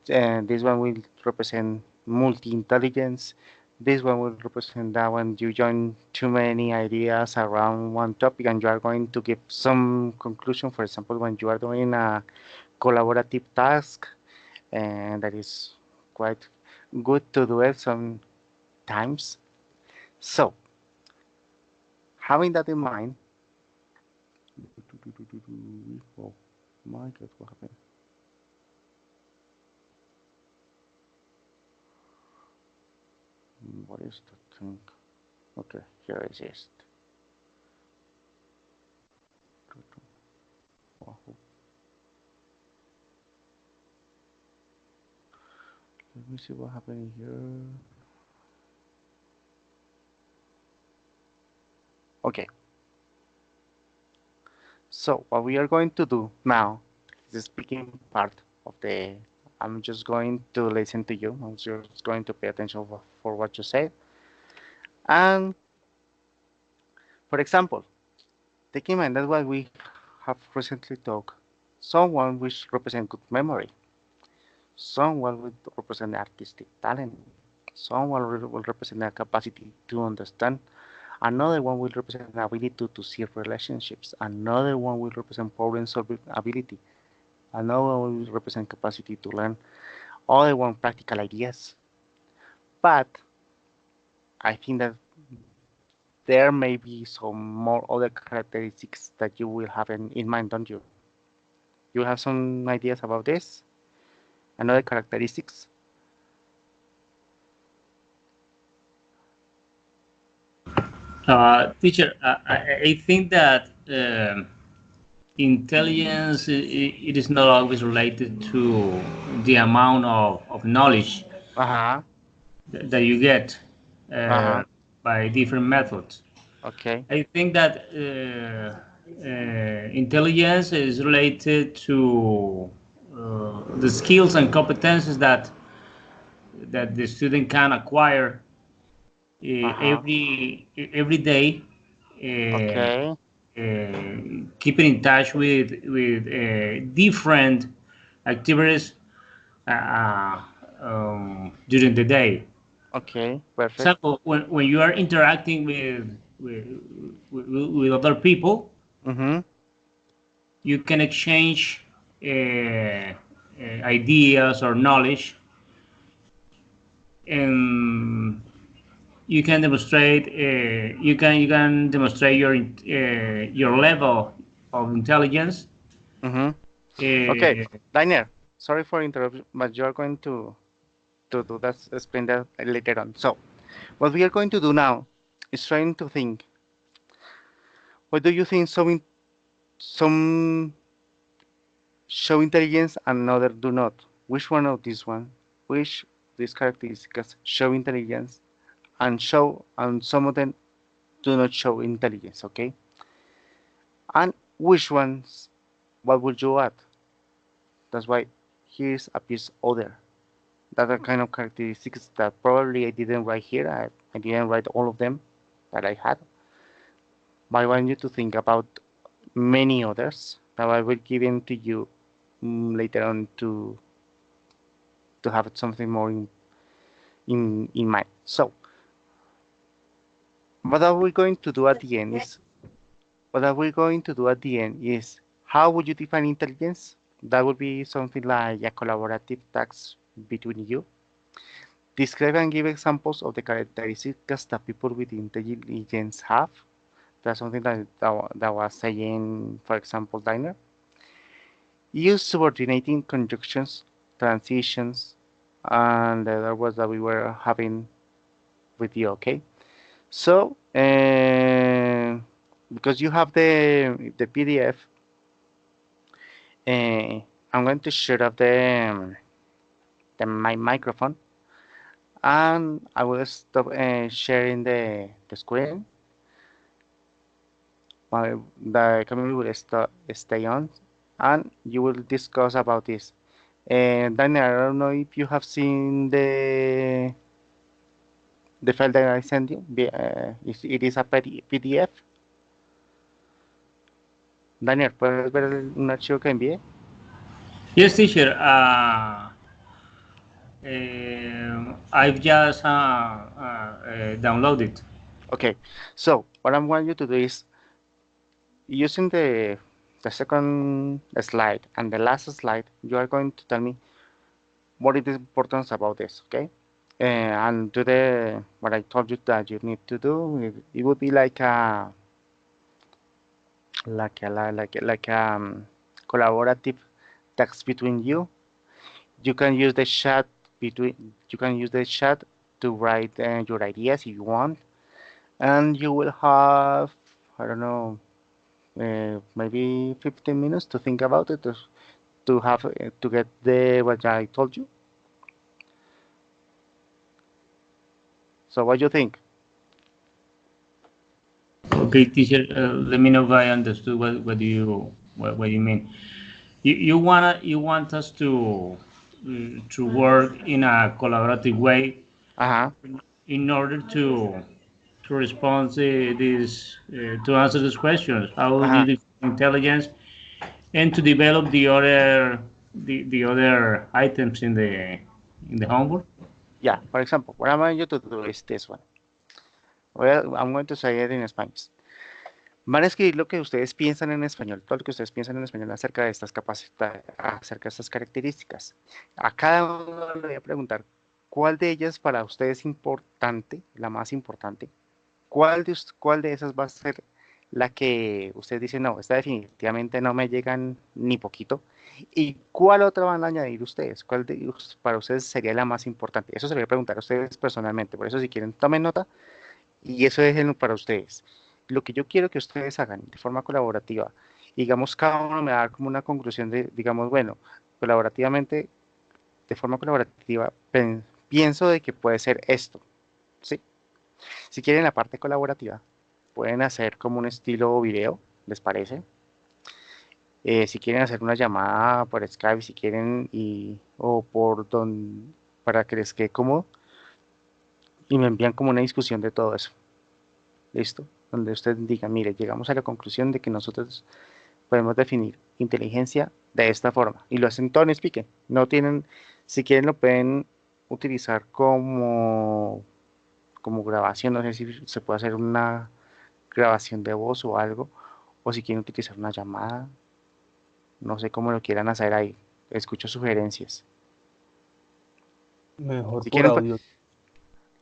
this one will represent multi-intelligence. This one will represent that when you join too many ideas around one topic and you are going to give some conclusion. For example, when you are doing a collaborative task, and that is quite good to do it sometimes. So, having that in mind, oh my God, what happened? What is that thing? Okay, here it is. Let me see what happened here. Okay, so what we are going to do now is the speaking part of the. I'm just going to listen to you. I'm just going to pay attention for what you say. And for example, take in mind that what we have recently talked, someone which represent good memory, someone will represent artistic talent, someone will represent a capacity to understand. Another one will represent the ability to see relationships. Another one will represent problem solving ability. Another one will represent capacity to learn. Other one practical ideas. But I think that there may be some more other characteristics that you will have in mind, don't you? You have some ideas about this? Another characteristics? Teacher, I think that intelligence it is not always related to the amount of knowledge Uh-huh. that you get Uh-huh. by different methods. Okay. I think that intelligence is related to the skills and competences that the student can acquire Uh-huh. every day, Okay. keeping in touch with different activities during the day. Okay. Perfect. Example, when you are interacting with other people, Mm-hmm. you can exchange ideas or knowledge, and you can demonstrate your level of intelligence. Mm-hmm. Okay. Uh, Daniel, sorry for interrupting, but you are going to do that, explain that later on. So, What we are going to do now is trying to think. What do you think some show intelligence and another do not? Which one of these one? Which these characteristics show intelligence and some of them do not show intelligence, okay? And which ones, what would you add? That's why here's a piece other. That are kind of characteristics that probably I didn't write here. I didn't write all of them that I had. But I want you to think about many others that I will give in to you later on to have something more in mind. So what are we going to do at the end is what are we going to do at the end is how would you define intelligence? That would be something like a collaborative task between you. Describe and give examples of the characteristics that people with intelligence have. That's something that was saying, for example, Diner. Use subordinating conjunctions, transitions, and the other words that we were having with you, okay? So, because you have the PDF, I'm going to shut off my microphone, and I will stop sharing the screen. The camera will stay on, and you will discuss about this. Daniel, I don't know if you have seen the file that I sent you. It is a PDF. Daniel, ¿puedes ver un archivo que envié? Yes, teacher. I've just downloaded. Okay, so what I want you to do is using the second slide and the last slide, you are going to tell me what is the importance about this, okay? And do what I told you that you need to do. It would be like a collaborative text between you. You can use the chat to write your ideas if you want, and you will have, I don't know, maybe 15 minutes to think about it to have to get the what I told you. So what do you think? Okay, teacher. Let me know if I understood what you mean. You want us to work in a collaborative way Uh-huh. in order to respond to answer these questions. How do Uh-huh. you define intelligence and to develop the other items in the homework? Yeah, for example, what I want you to do is this one. Well, I'm going to say it in Spanish. Van a escribir lo que ustedes piensan en español, todo lo que ustedes piensan en español acerca de estas capacidades, acerca de estas características. A cada uno le voy a preguntar cuál de ellas para ustedes es importante, la más importante. ¿Cuál de esas va a ser la que ustedes dicen, no, esta definitivamente no me llegan ni poquito? ¿Y cuál otra van a añadir ustedes? ¿Cuál para ustedes sería la más importante? Eso se lo voy a preguntar a ustedes personalmente. Por eso, si quieren, tomen nota y eso déjenlo para ustedes. Lo que yo quiero que ustedes hagan de forma colaborativa, digamos, cada uno me da como una conclusión de, digamos, bueno, colaborativamente, de forma colaborativa, pienso de que puede ser esto, ¿sí? Si quieren la parte colaborativa, pueden hacer como un estilo video, ¿les parece? Si quieren hacer una llamada por Skype, si quieren, o para que les quede cómodo, y me envían como una discusión de todo eso. ¿Listo? Donde ustedes digan, mire, llegamos a la conclusión de que nosotros podemos definir inteligencia de esta forma. Y lo hacen todo en Speaker. No tienen, si quieren lo pueden utilizar como grabación. No sé si se puede hacer una grabación de voz o algo. O si quieren utilizar una llamada. No sé cómo lo quieran hacer ahí. Escucho sugerencias. Mejor Si por quieren, audio.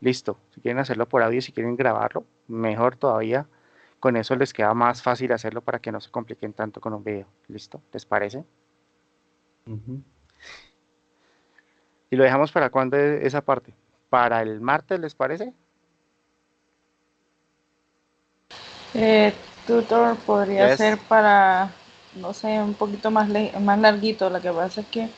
listo. Si quieren hacerlo por audio, si quieren grabarlo, mejor todavía. Con eso les queda más fácil hacerlo para que no se compliquen tanto con un video. ¿Listo? ¿Les parece? Ujú. Y lo dejamos para cuando esa parte. ¿Para el martes les parece? Tutor podría Yes. ser para, no sé, un poquito más, más larguito. Lo que pasa es que,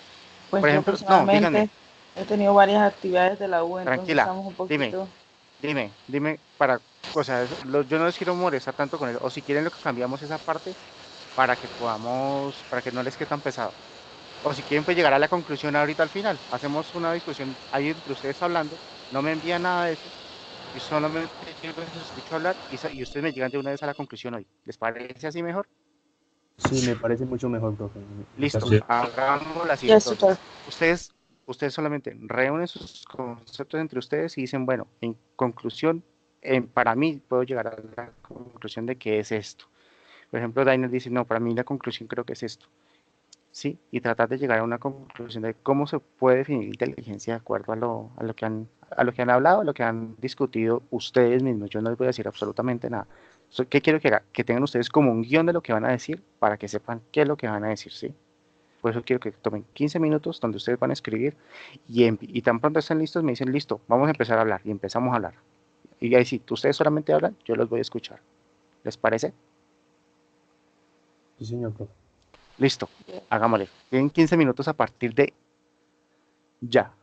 Por pues yo ejemplo, no, díganme, personalmente he tenido varias actividades de la U, entonces tranquila, estamos un dime, poquito. dime para, o sea, yo no les quiero molestar tanto con eso, o si quieren lo que cambiamos esa parte para que podamos, para que no les quede tan pesado. O si quieren, pues llegar a la conclusión ahorita al final. Hacemos una discusión ahí entre ustedes hablando, no me envían nada de eso, yo solamente llego, los escucho hablar y ustedes me llegan de una vez a la conclusión hoy. ¿Les parece así mejor? Sí, me parece mucho mejor, profe. Está Listo, bien. Sí. hagámoslo así Yes, tutor. entonces. Ustedes solamente reúnen sus conceptos entre ustedes y dicen, bueno, en conclusión, para mí puedo llegar a la conclusión de que es esto. Por ejemplo, Daniel dice, no, para mí la conclusión creo que es esto. Sí, y tratar de llegar a una conclusión de cómo se puede definir inteligencia de acuerdo a lo que han hablado, a lo que han discutido ustedes mismos. Yo no les voy a decir absolutamente nada. ¿Qué quiero que haga? Que tengan ustedes como un guión de lo que van a decir para que sepan qué es lo que van a decir, ¿sí? Por eso quiero que tomen 15 minutos donde ustedes van a escribir y tan pronto estén listos, me dicen, listo, vamos a empezar a hablar y empezamos a hablar. Y ahí sí, ustedes solamente hablan, yo los voy a escuchar. ¿Les parece? Sí, señor, profe. Listo, hagámosle. Tienen 15 minutos a partir de ya.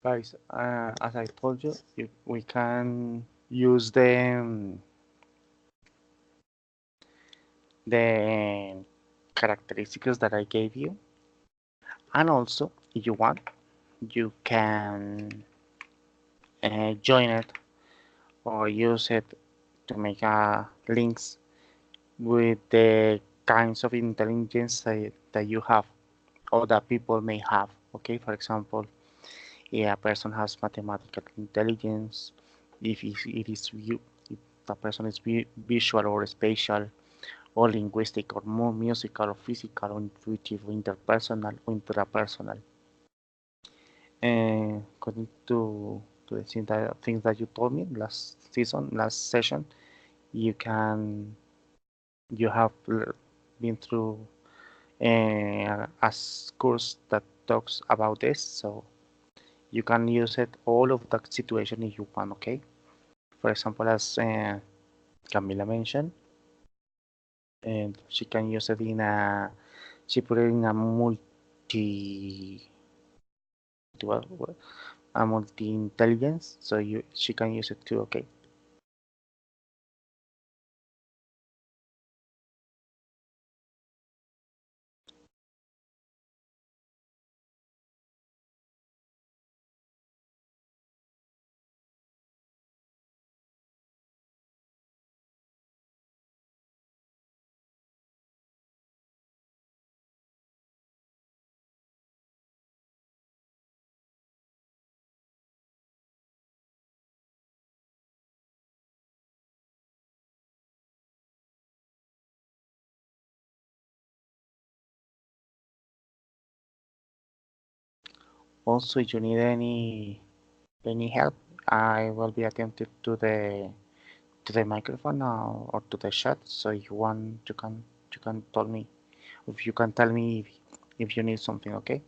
Guys, as I told you, we can use the characteristics that I gave you, and also, if you want, you can join it or use it to make links with the kinds of intelligence that you have or that people may have. Okay, for example, if a person has mathematical intelligence, it is if the person is visual or spatial or linguistic or more musical or physical or intuitive or interpersonal or intrapersonal. And according to the things that you told me last session, you can you have been through a course that talks about this, so you can use it all of that situation if you want. Okay, for example, as Camila mentioned, and she can use it in she put it in a multi intelligence, so she can use it too. Okay. Also, if you need any help, I will be attentive to the microphone or to the chat. So if you want, you can tell me, if you can tell me if you need something. Okay.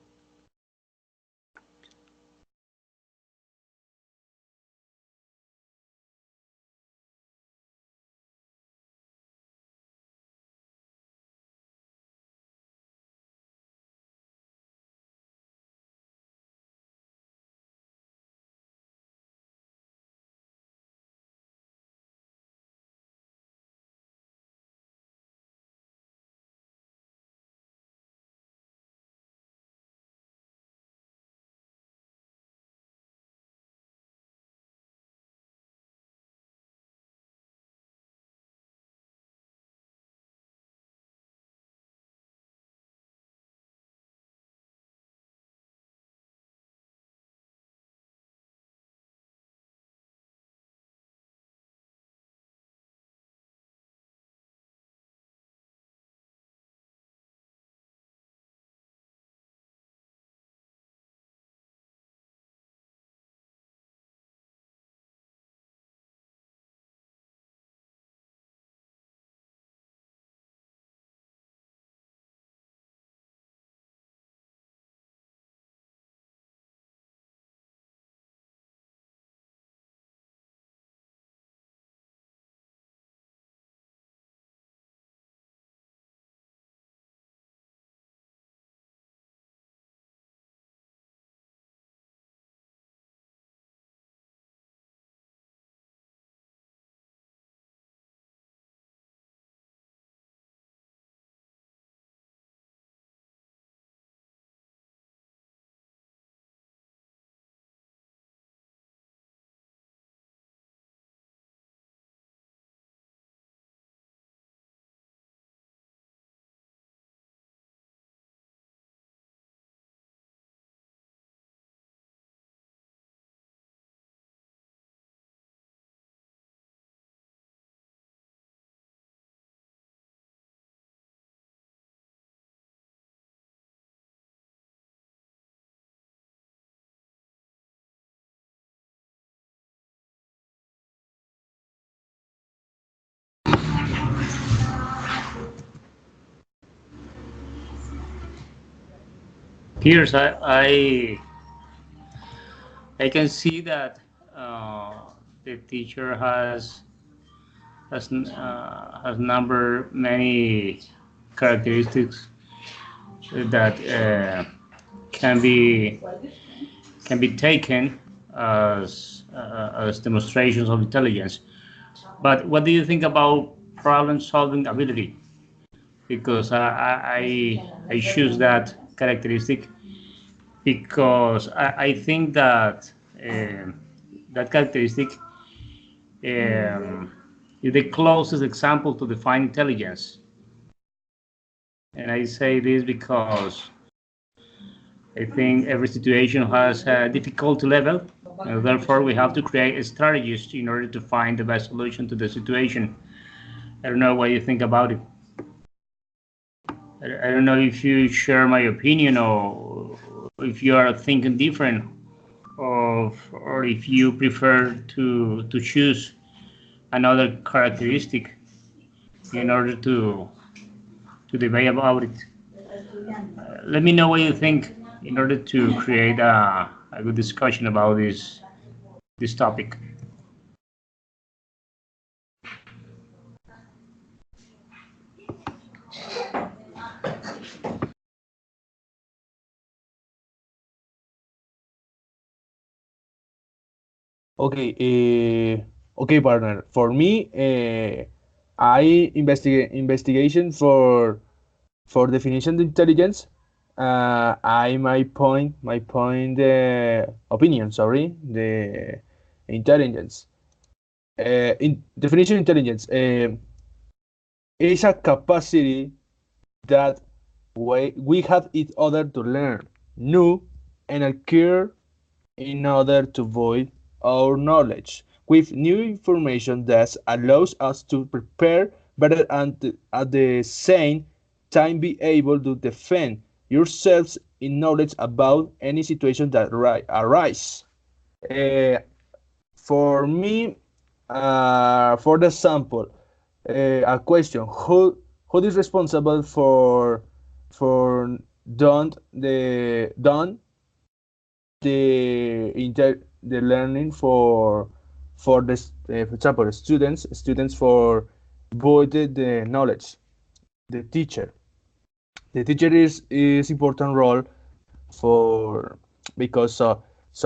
Pierce, I can see that the teacher has number many characteristics that can can be taken as demonstrations of intelligence. But what do you think about problem-solving ability? Because I choose that characteristic because I think that that characteristic is the closest example to define intelligence. And I say this because I think every situation has a difficulty level, and therefore we have to create strategies in order to find the best solution to the situation. I don't know what you think about it. I don't know if you share my opinion or if you are thinking different, or if you prefer to choose another characteristic in order to debate about it. Let me know what you think in order to create a good discussion about this topic. Okay, okay, partner. For me, I investigation for definition of intelligence. I my point opinion. Sorry, the intelligence. In definition intelligence is a capacity that we have each other to learn new and acquire in order to void our knowledge with new information that allows us to prepare better and at the same time be able to defend yourselves in knowledge about any situation that arise. For me, for the example, a question: who is responsible for done the learning for the for example students for voided the knowledge? The teacher. The teacher is important role for because so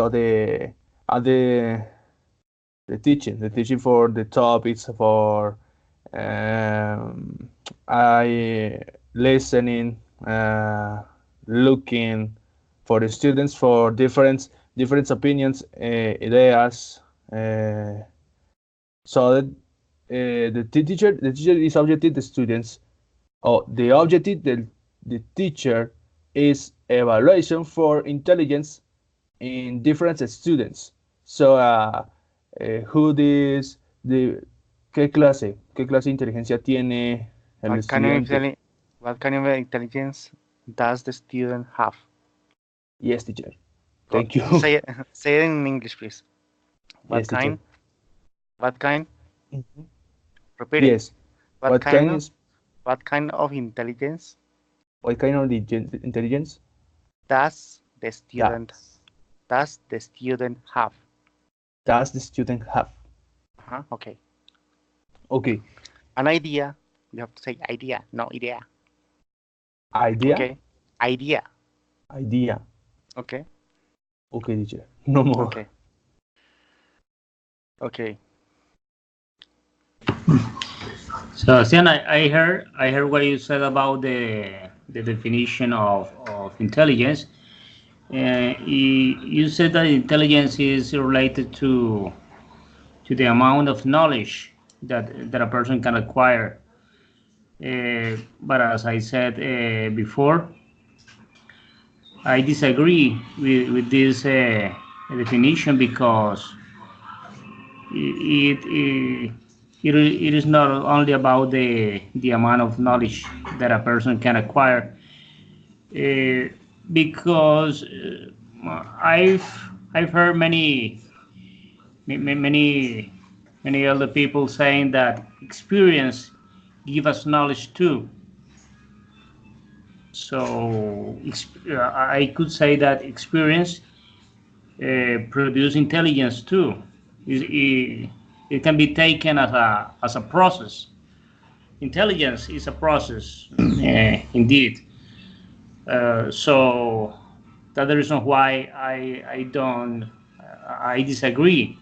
the teaching for the topics for I listening, looking for the students for different opinions, ideas. So that the teacher is objective the students. Oh, the objective the teacher is evaluation for intelligence in different students. So who this the qué clase de inteligencia tiene el estudiante? What kind of intelligence does the student have? Yes, teacher. Thank you. Say it in English, please. What Yes, kind? teacher. What kind? Mhm. Repeat it. Yes. What kind of intelligence what kind of intelligence does the student does have? does the student have? Okay. Okay. An idea. You have to say idea, no idea. Idea. Okay. Idea. Idea. Okay. Okay, teacher. No more. Okay. Okay. So, Sian, I heard what you said about the definition of intelligence. You said that intelligence is related to the amount of knowledge that a person can acquire. But as I said before, I disagree with this definition because it is not only about the amount of knowledge that a person can acquire, because I've heard many other people saying that experience give us knowledge too. So I could say that experience produce intelligence too. It can be taken as a process. Intelligence is a process, indeed. So That's the reason why I disagree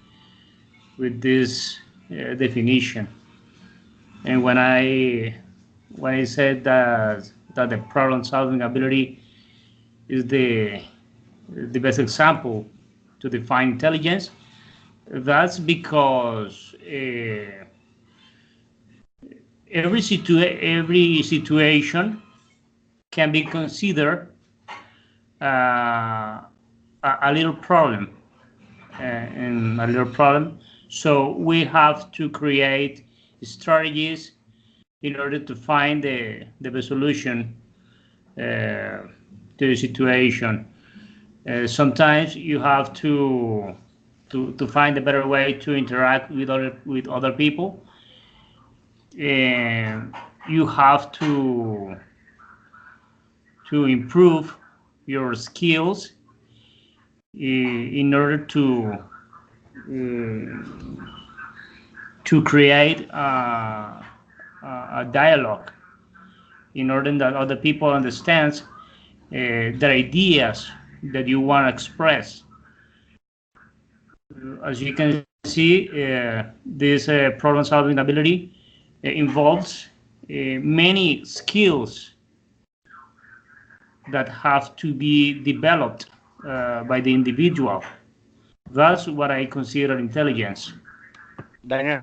with this definition. And when I said that the problem-solving ability is the best example to define intelligence, that's because every situation can be considered a little problem, and a little problem. So we have to create strategies in order to find the best solution to the situation. Sometimes you have to find a better way to interact with other people, and you have to improve your skills in order to create a dialogue, in order that other people understand the ideas that you want to express. As you can see, this problem-solving ability involves many skills that have to be developed by the individual. That's what I consider intelligence. Daniel,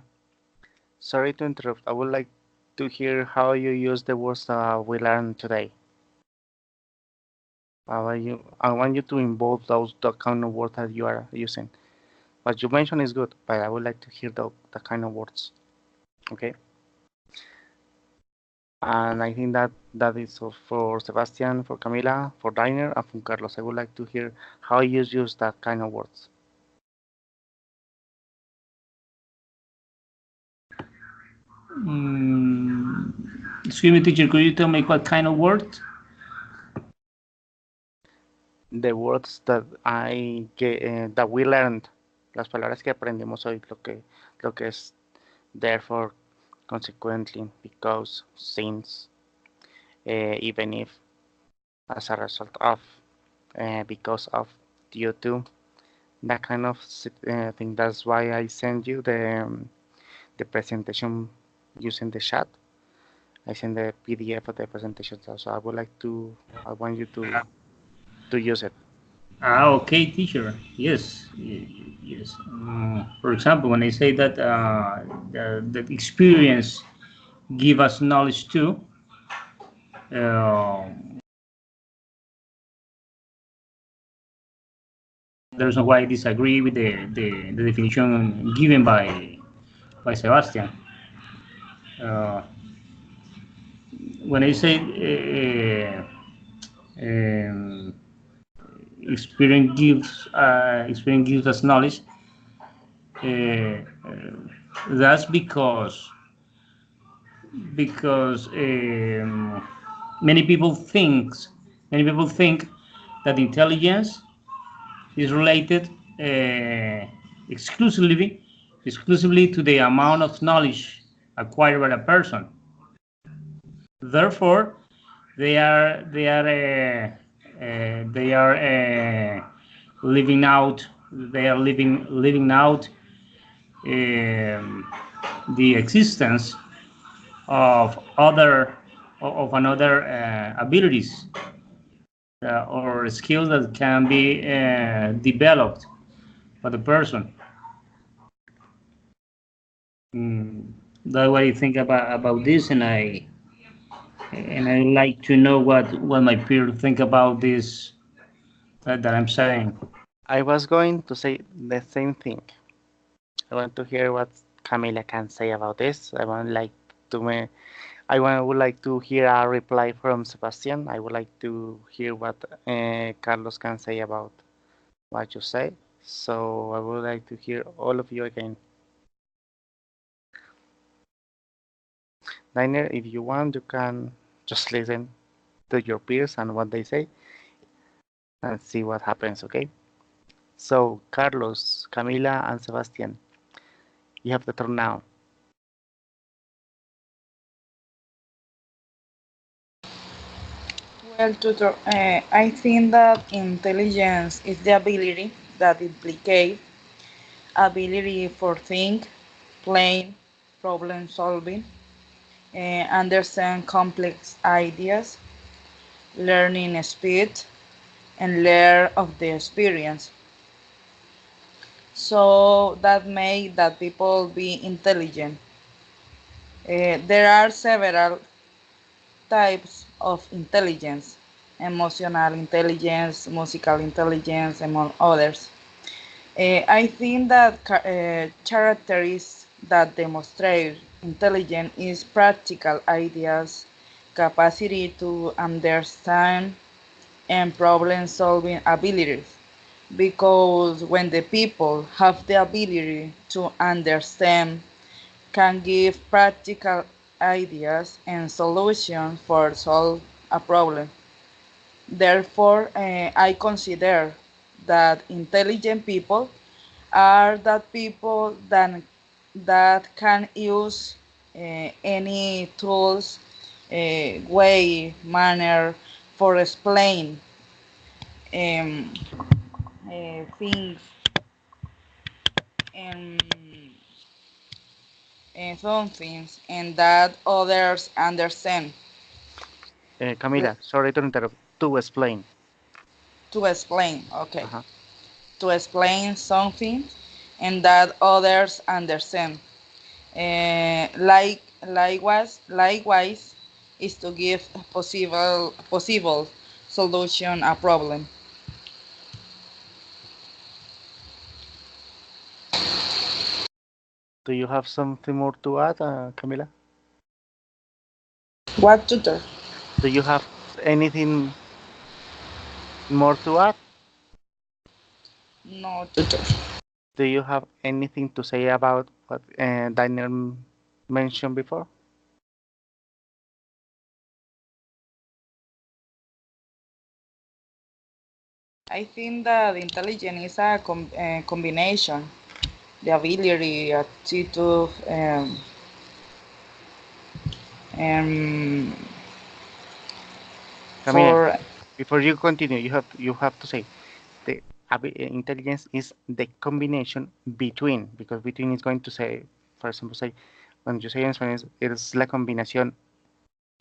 sorry to interrupt. I would like to hear how you use the words we learned today. I want you to involve the kind of words that you are using. What you mentioned is good, but I would like to hear the kind of words. Okay. And I think that is for Sebastian, for Camila, for Diner, and for Carlos. I would like to hear how you use that kind of words. Excuse me, teacher, could you tell me what kind of words? The words that that we learned, las palabras que aprendimos hoy, lo que es therefore, consequently, because, since, even if, as a result of, because of, due to, that kind of thing. That's why I send you the presentation using the chat. I send the PDF of the presentation, so I want you to use it. Okay, teacher. Yes, yes. For example, when I say that the experience give us knowledge too, there's no why I disagree with the definition given by Sebastian. When I say experience gives us knowledge, that's because many people think that intelligence is related exclusively to the amount of knowledge acquired by a person. Therefore, they are living out the existence of another abilities or skills that can be developed by the person. That's what I think about this, and I like to know what my peers think about this that I'm saying. I was going to say the same thing. I want to hear what Camila can say about this. I would like to hear a reply from Sebastian. I would like to hear what Carlos can say about what you say. So I would like to hear all of you again. Diner, if you want, you can just listen to your peers and what they say and see what happens, okay? So, Carlos, Camila, and Sebastian, you have the turn now. Well, Well, tutor, I think that intelligence is the ability that implicate ability for think, plan, problem solving, understand complex ideas, learning speed, and learn of the experience. So that make that people be intelligent. There are several types of intelligence: emotional intelligence, musical intelligence, among others. I think that characteristics that demonstrate intelligence is practical ideas, capacity to understand, and problem solving abilities. Because when the people have the ability to understand, can give practical ideas and solutions for solve a problem. Therefore, I consider that intelligent people are that people that can use any tools, way, manner for explain um, things and, some things and that others understand. Camila, sorry to interrupt. To explain. To explain, okay, Uh-huh. to explain something and that others understand. Likewise, is to give possible solution a problem. Do you have something more to add, Camila? What tutor? Do you have anything more to add? No tutor. Do you have anything to say about what Daniel mentioned before? I think that intelligence is a combination, the ability, attitude, um, Camila, for before you continue, you have to say the intelligence is the combination between, because between is going to say, for example, say, when you say en español, es la combinación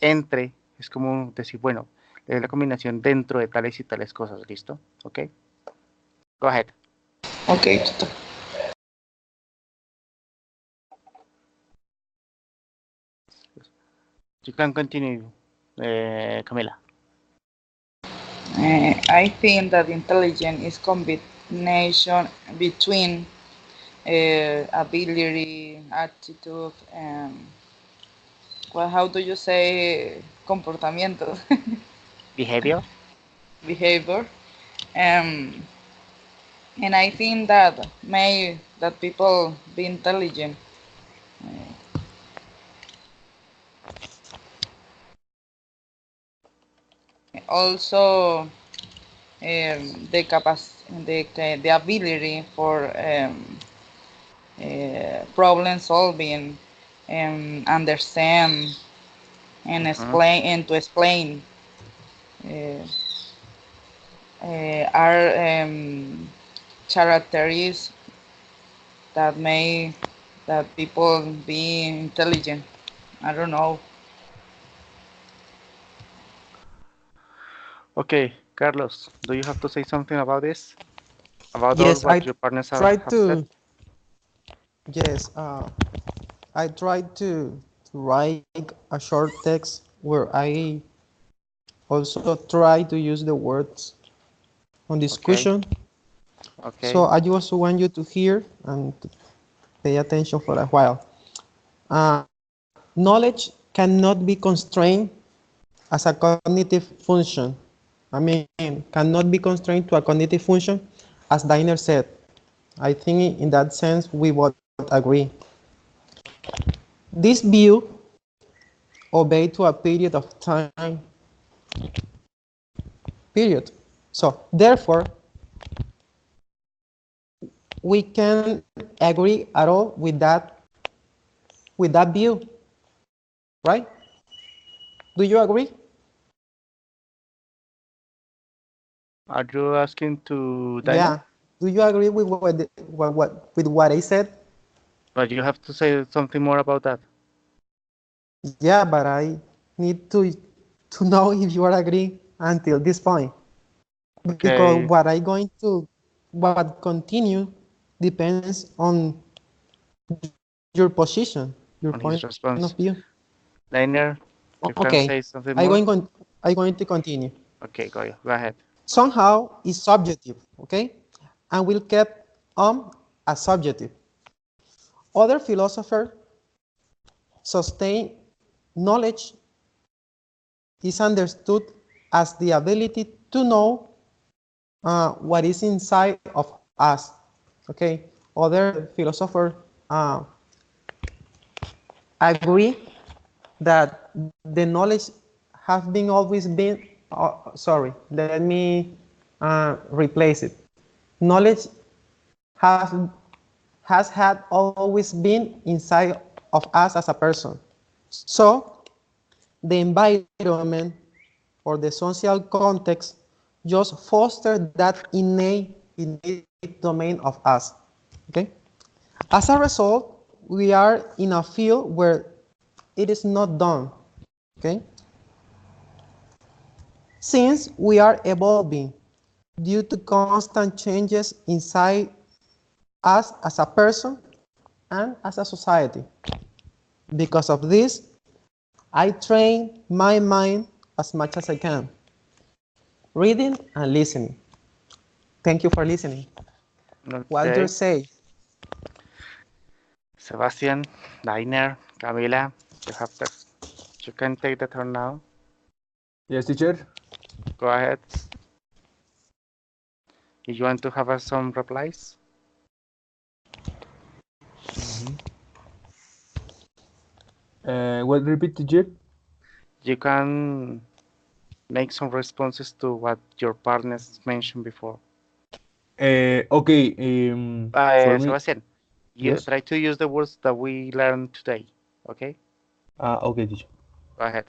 entre, es como decir, bueno, es la combinación dentro de tales y tales cosas, ¿listo? ¿Ok? Go ahead. okay tutor. You can continue, Camila. I think that intelligence is combination between ability, attitude, and well, how do you say comportamiento, Behavior. behavior, um, and I think that may that people be intelligent. Also, the ability for problem solving and understand and Mhm. explain and to explain uh, are characteristics that may that people be intelligent. I don't know. Okay, Carlos, do you have to say something about this? About all Yes, what your partners tried have said? to, yes, I tried to write a short text where I also try to use the words on Okay, discussion. So okay. I just want you to hear and to pay attention for a while. Knowledge cannot be constrained as a cognitive function. I mean, cannot be constrained to a cognitive function, as Diner said. I think in that sense we both agree. This view obeys to a period of time, period. So therefore, we can agree at all with that view, right? Do you agree? Are you asking to Dina? Yeah. Do you agree with with what I said? But you have to say something more about that. Yeah, but I need to know if you are agree until this point. Because Okay, what continue depends on your position, your on his point of response. view. Liner, you can Okay, say something I more? going con I going to continue. Okay, go ahead. Somehow is subjective, okay, and will keep as subjective. Other philosophers sustain knowledge is understood as the ability to know what is inside of us. Okay, other philosophers uh, agree that the knowledge have been always been. Sorry, let me replace it. Knowledge has has had always been inside of us as a person. So the environment or the social context just foster that innate domain of us. Okay. As a result, we are in a field where it is not done. Okay. Since we are evolving due to constant changes inside us as a person and as a society. Because of this, I train my mind as much as I can, reading and listening. Thank you for listening. Walter Okay, say, Sebastian, Liner, Camila, you have the, you can take the turn now. Yes, teacher. Go ahead. If you want to have some replies, What repeat, teacher? you can make some responses to what your partners mentioned before. Okay. For me, Sebastian, you yes. try to use the words that we learned today. Okay, Okay, teacher. go ahead.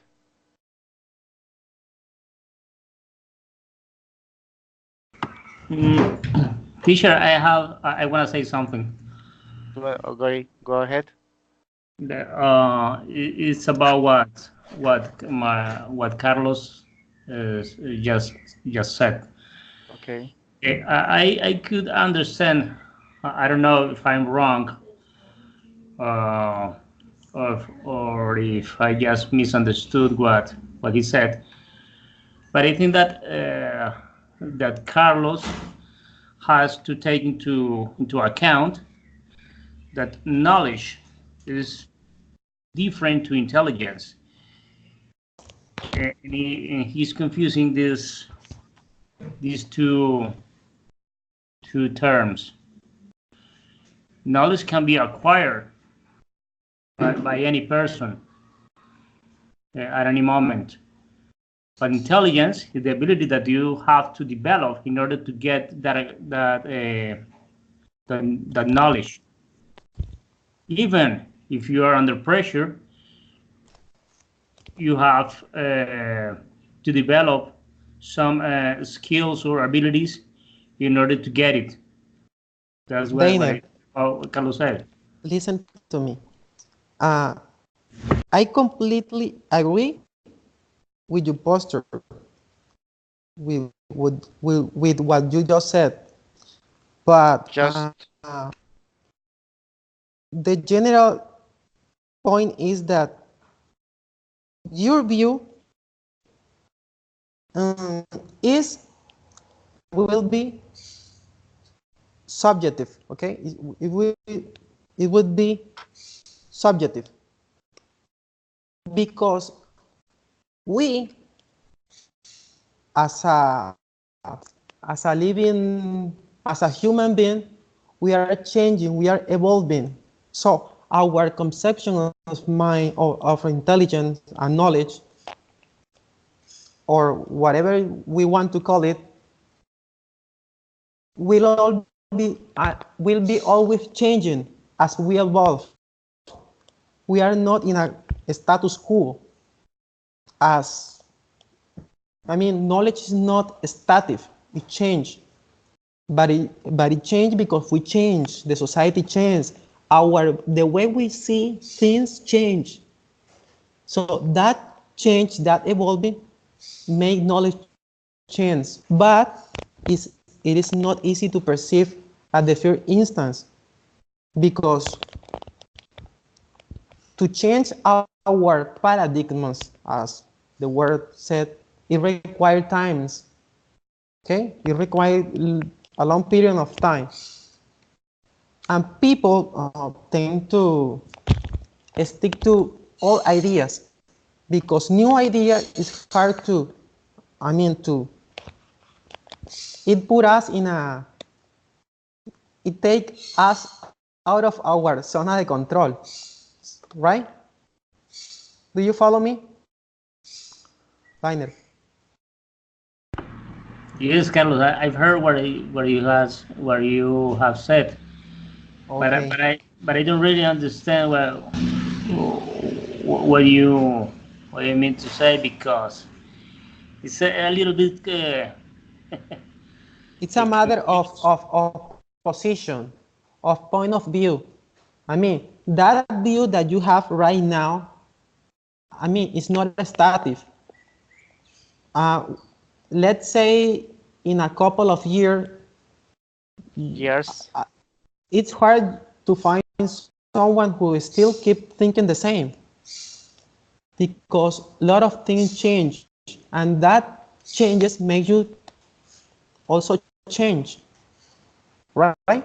Teacher, I want to say something. Go ahead. It's about what Carlos just just said. Okay. I could understand. I don't know if I'm wrong, uh, or if I just misunderstood what he said. But I think that Carlos has to take into account that knowledge is different to intelligence, and he's confusing these two terms. Knowledge can be acquired by any person at any moment, but intelligence is the ability that you have to develop in order to get that knowledge. Even if you are under pressure, you have to develop some skills or abilities in order to get it. That's Dana, what Carlos said. listen to me. Uh, I completely agree with your posture, with what you just said. But Just the general point is that your view is will be subjective. Okay, it would be subjective because we as a as a living as a human being, we are changing, we are evolving. So our conception of mind of intelligence and knowledge, or whatever we want to call it, will be always changing as we evolve. We are not in a status quo. As I mean, knowledge is not static. it changed. But it changed because we changed. The society changed. The way we see things change. So that change, that evolving, make knowledge change. But it is not easy to perceive at the first instance, because to change our paradigms, as the word said, it requires times. Okay, it requires a long period of time, and people tend to stick to old ideas because new idea is hard to, it put us in it take us out of our zona de control, right? Do you follow me, Rainer? Yes, Carlos, I've heard what you have said, Okay. but I don't really understand what you mean to say, because it's a little bit It's a matter confused. of position, of point of view. That view that you have right now, it's not static. Let's say in a couple of years, Years. it's hard to find someone who still keep thinking the same, because a lot of things change, and that changes make you also change, right?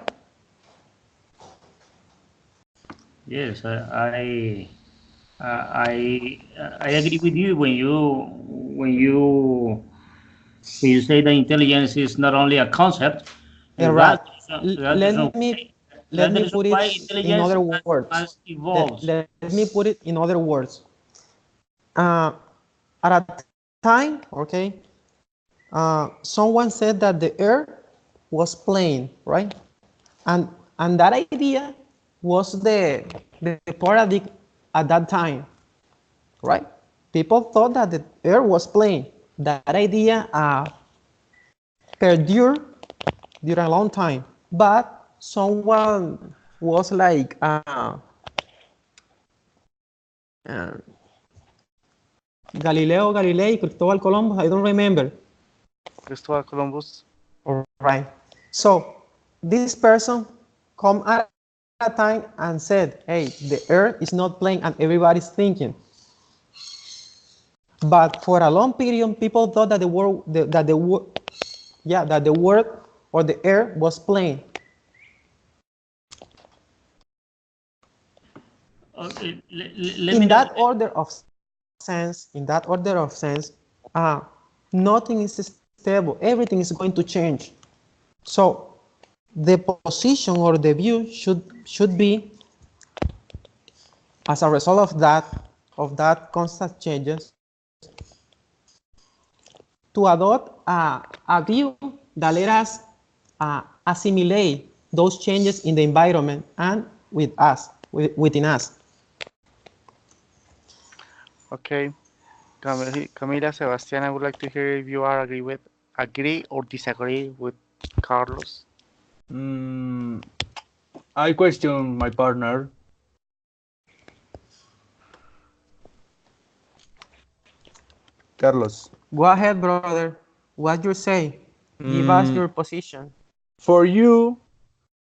Yes, I agree with you when you say that intelligence is not only a concept. Right. That is Let the me reason put it why in intelligence other words. has evolved. Let me put it in other words. At a time, okay, someone said that the Earth was plane, right? And that idea was the paradigm at that time, right? People thought that the Earth was plane. That idea perdured during a long time, but someone was like Galileo Galilei, Cristobal Columbus, I don't remember. Christopher Columbus. All right. So this person come at a time and said, hey, the earth is not plane, and everybody's thinking. But for a long period, people thought that the world or the earth was plane. In that order of sense, nothing is stable. Everything is going to change. So the position or the view should be, as a result of that constant changes, to adopt a view that let us assimilate those changes in the environment and within us. Okay. Camila, Sebastian, I would like to hear if you are agree or disagree with Carlos. I question my partner. Carlos. Go ahead, brother. What you say? Give us your position. For you,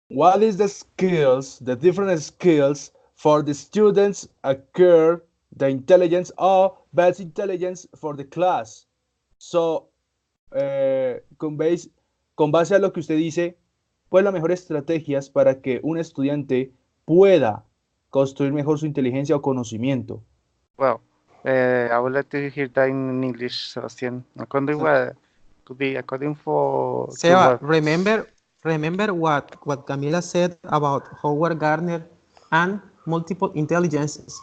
what is the different skills for the students acquire the intelligence or best intelligence for the class? So, con base a lo que usted dice, ¿cuál es la mejor estrategias para que un estudiante pueda construir mejor su inteligencia o conocimiento? Well, I would like to hear that in English, Sebastian. According could be according for Seba, remember what Camila said about Howard Gardner and multiple intelligences.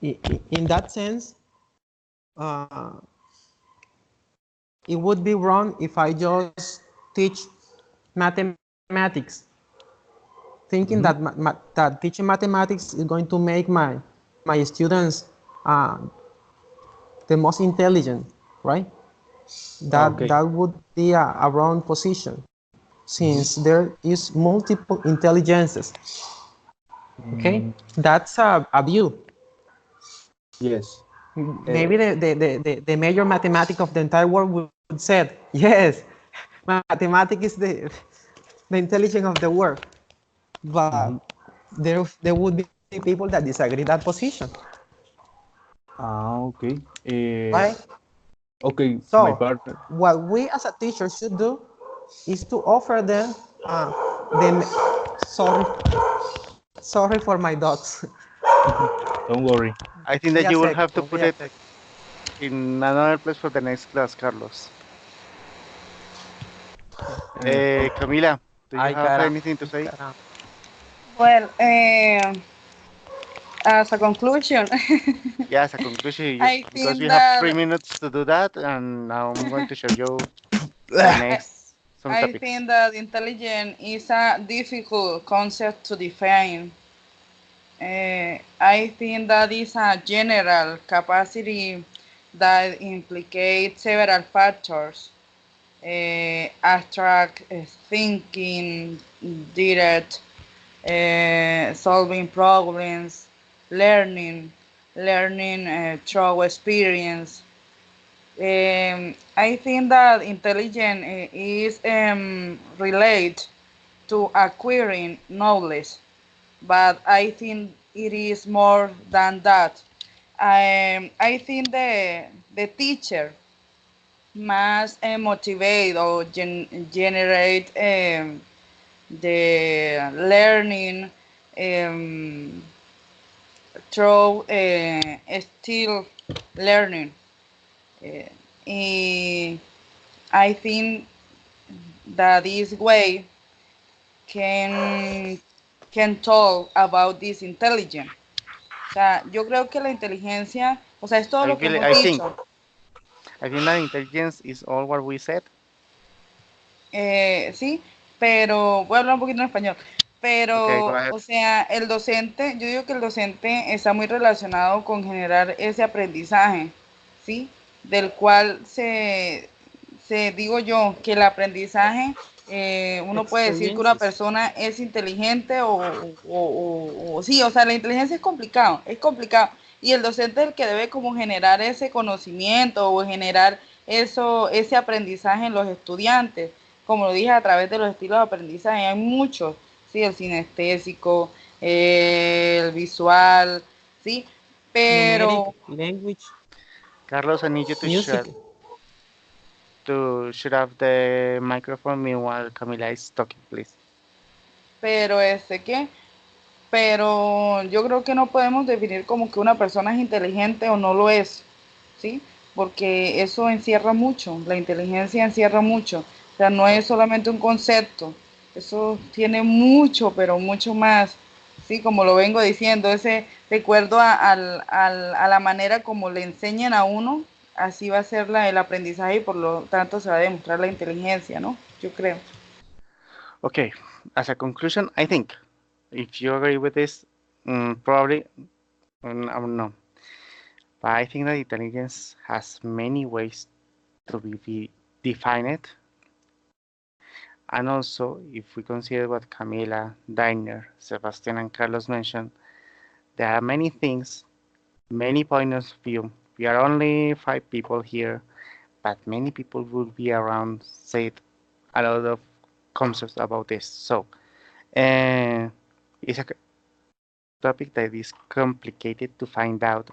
In that sense, it would be wrong if I just teach mathematics, thinking that teaching mathematics is going to make my students the most intelligent, right? That Okay. that would be a wrong position, since there is multiple intelligences. Okay, Mm, that's a view. yes. Maybe the major mathematic of the entire world would say, yes, mathematics is the intelligence of the world. But Mhm. there would be people that disagree that position, Okay. right? Okay, my So partner. what we as a teacher should do is to offer them the sorry sorry for my dogs. Don't worry. I think that Wait a you will have to second, put wait a it second. in another place for the next class, Carlos. Okay. Camila, do you Ay, have caramba, anything to say? caramba. Well, as a conclusion, Yeah, as a conclusion, I because think you have three that minutes to do that, and now I'm going to show you the I, next some I topics. think that intelligence is a difficult concept to define. I think that is a general capacity that implicates several factors: abstract thinking, direct solving problems, learning through experience. I think that intelligence is related to acquiring knowledge, but I think it is more than that. I think the teacher must motivate or generate the learning um, through still learning. Uh, eh, I think that this way can can talk about this intelligence. O sea, yo creo que la inteligencia, o sea, es todo I lo que feel, hemos I think, dicho. I think that intelligence is all what we said. Sí, pero voy a hablar un poquito en español. Okay, go Pero, ahead. o sea, el docente, yo digo que el docente está muy relacionado con generar ese aprendizaje, ¿sí? Del cual digo yo, que el aprendizaje, uno puede decir que una Experiences. persona es inteligente o sí, o sea, la inteligencia es complicado. Y el docente es el que debe como generar ese conocimiento o generar ese aprendizaje en los estudiantes, como lo dije, a través de los estilos de aprendizaje. Hay muchos, ¿sí? El sinestésico, el visual, ¿sí? Numeric, Pero, language, Carlos, I need you music. to shut off the microphone meanwhile Camila is talking, please. ¿qué? Pero yo creo que no podemos definir como que una persona es inteligente o no lo es, ¿sí? Porque eso encierra mucho, la inteligencia encierra mucho, o sea, no es solamente un concepto, eso tiene mucho, pero mucho más, ¿sí? Como lo vengo diciendo, ese recuerdo a la manera como le enseñan a uno, así va a ser el aprendizaje y por lo tanto se va a demostrar la inteligencia, ¿no? Yo creo. Okay, as a conclusion, I think if you agree with this, probably, I don't know, but I think that intelligence has many ways to be defined. And also, if we consider what Camila, Diner, Sebastian, and Carlos mentioned, there are many things, many points of view. We are only 5 people here, but many people will be around, said a lot of concepts about this. So, uh, it's a topic that is complicated to find out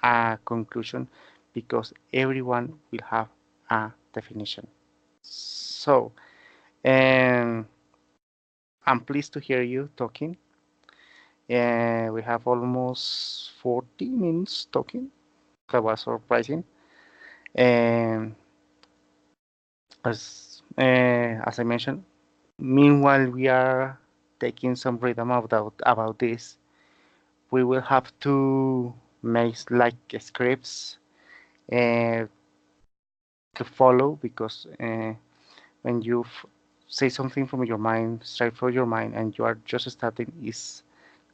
a conclusion because everyone will have a definition. So, um, I'm pleased to hear you talking. We have almost 40 minutes talking. That was surprising. Um, as I mentioned, meanwhile we are taking some rhythm about this, we will have to make like scripts uh, to follow because when you say something from your mind, straight from your mind, and you are just starting, is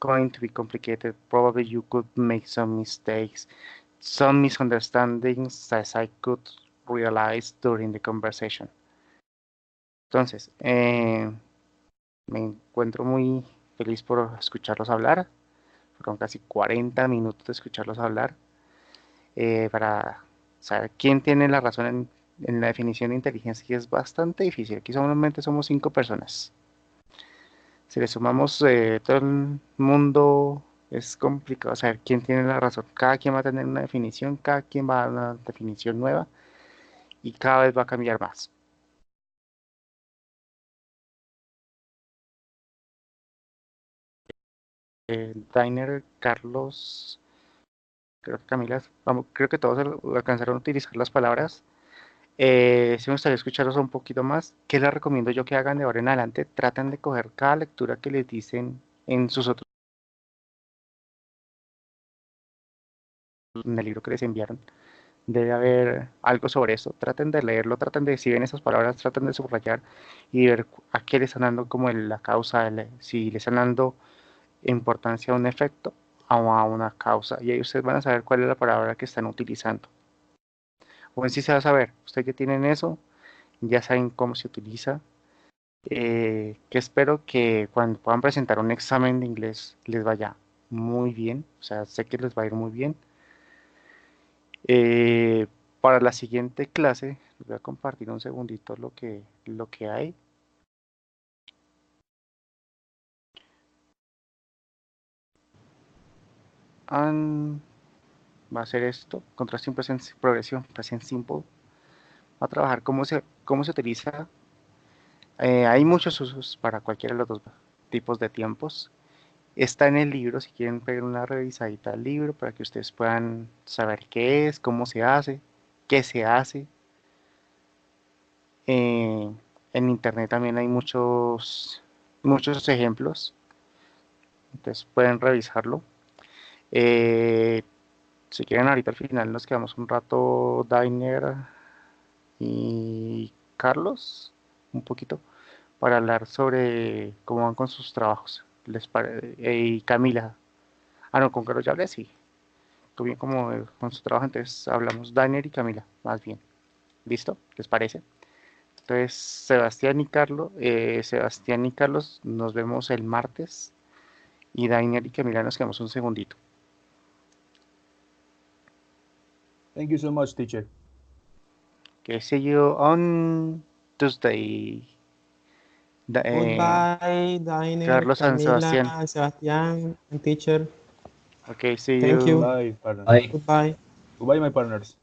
going to be complicated. Probably you could make some mistakes, some misunderstandings, as I could realize during the conversation. Entonces, me encuentro muy feliz por escucharlos hablar. Fueron casi 40 minutos de escucharlos hablar para saber quién tiene la razón en la definición de inteligencia, que es bastante difícil. Aquí solamente somos 5 personas. Si le sumamos todo el mundo, es complicado saber quién tiene la razón. Cada quien va a tener una definición, cada quien va a dar una definición nueva y cada vez va a cambiar más. Dainer, Carlos, creo que Camila, creo que todos alcanzaron a utilizar las palabras. Si me gustaría escucharlos un poquito más, ¿qué les recomiendo yo que hagan de ahora en adelante? Traten de coger cada lectura que les dicen en sus otros, en el libro que les enviaron. Debe haber algo sobre eso. Traten de leerlo, traten de, si ven esas palabras, traten de subrayar y ver a qué le están dando como la causa, si le están dando importancia a un efecto o a una causa. Y ahí ustedes van a saber cuál es la palabra que están utilizando. O en sí se va a saber, ustedes ya tienen eso, ya saben cómo se utiliza. Que espero que cuando puedan presentar un examen de inglés les vaya muy bien, o sea, sé que les va a ir muy bien. Para la siguiente clase, les voy a compartir un segundito lo que hay. Va a ser esto, contraste y progresión, present simple. Va a trabajar cómo se utiliza. Hay muchos usos para cualquiera de los dos tipos de tiempos. Está en el libro, si quieren pegar una revisadita al libro para que ustedes puedan saber qué es, cómo se hace, qué se hace. En internet también hay muchos ejemplos, entonces pueden revisarlo. Si quieren ahorita al final nos quedamos un rato Dainer y Carlos, un poquito, para hablar sobre cómo van con sus trabajos. Y Camila. Ah, no, con Carlos ya hablé, sí. Bien como con su trabajo, entonces hablamos Dainer y Camila, más bien. ¿Listo? ¿Les parece? Entonces, Sebastián y Carlos, nos vemos el martes. Y Dainer y Camila nos quedamos un segundito. Thank you so much, teacher. Okay, see you on Tuesday. Goodbye, Dainer, Carlos and Camila, Sebastián, and teacher. Okay, see Thank you. you. Bye, partner. Bye. Goodbye. Goodbye, my partners.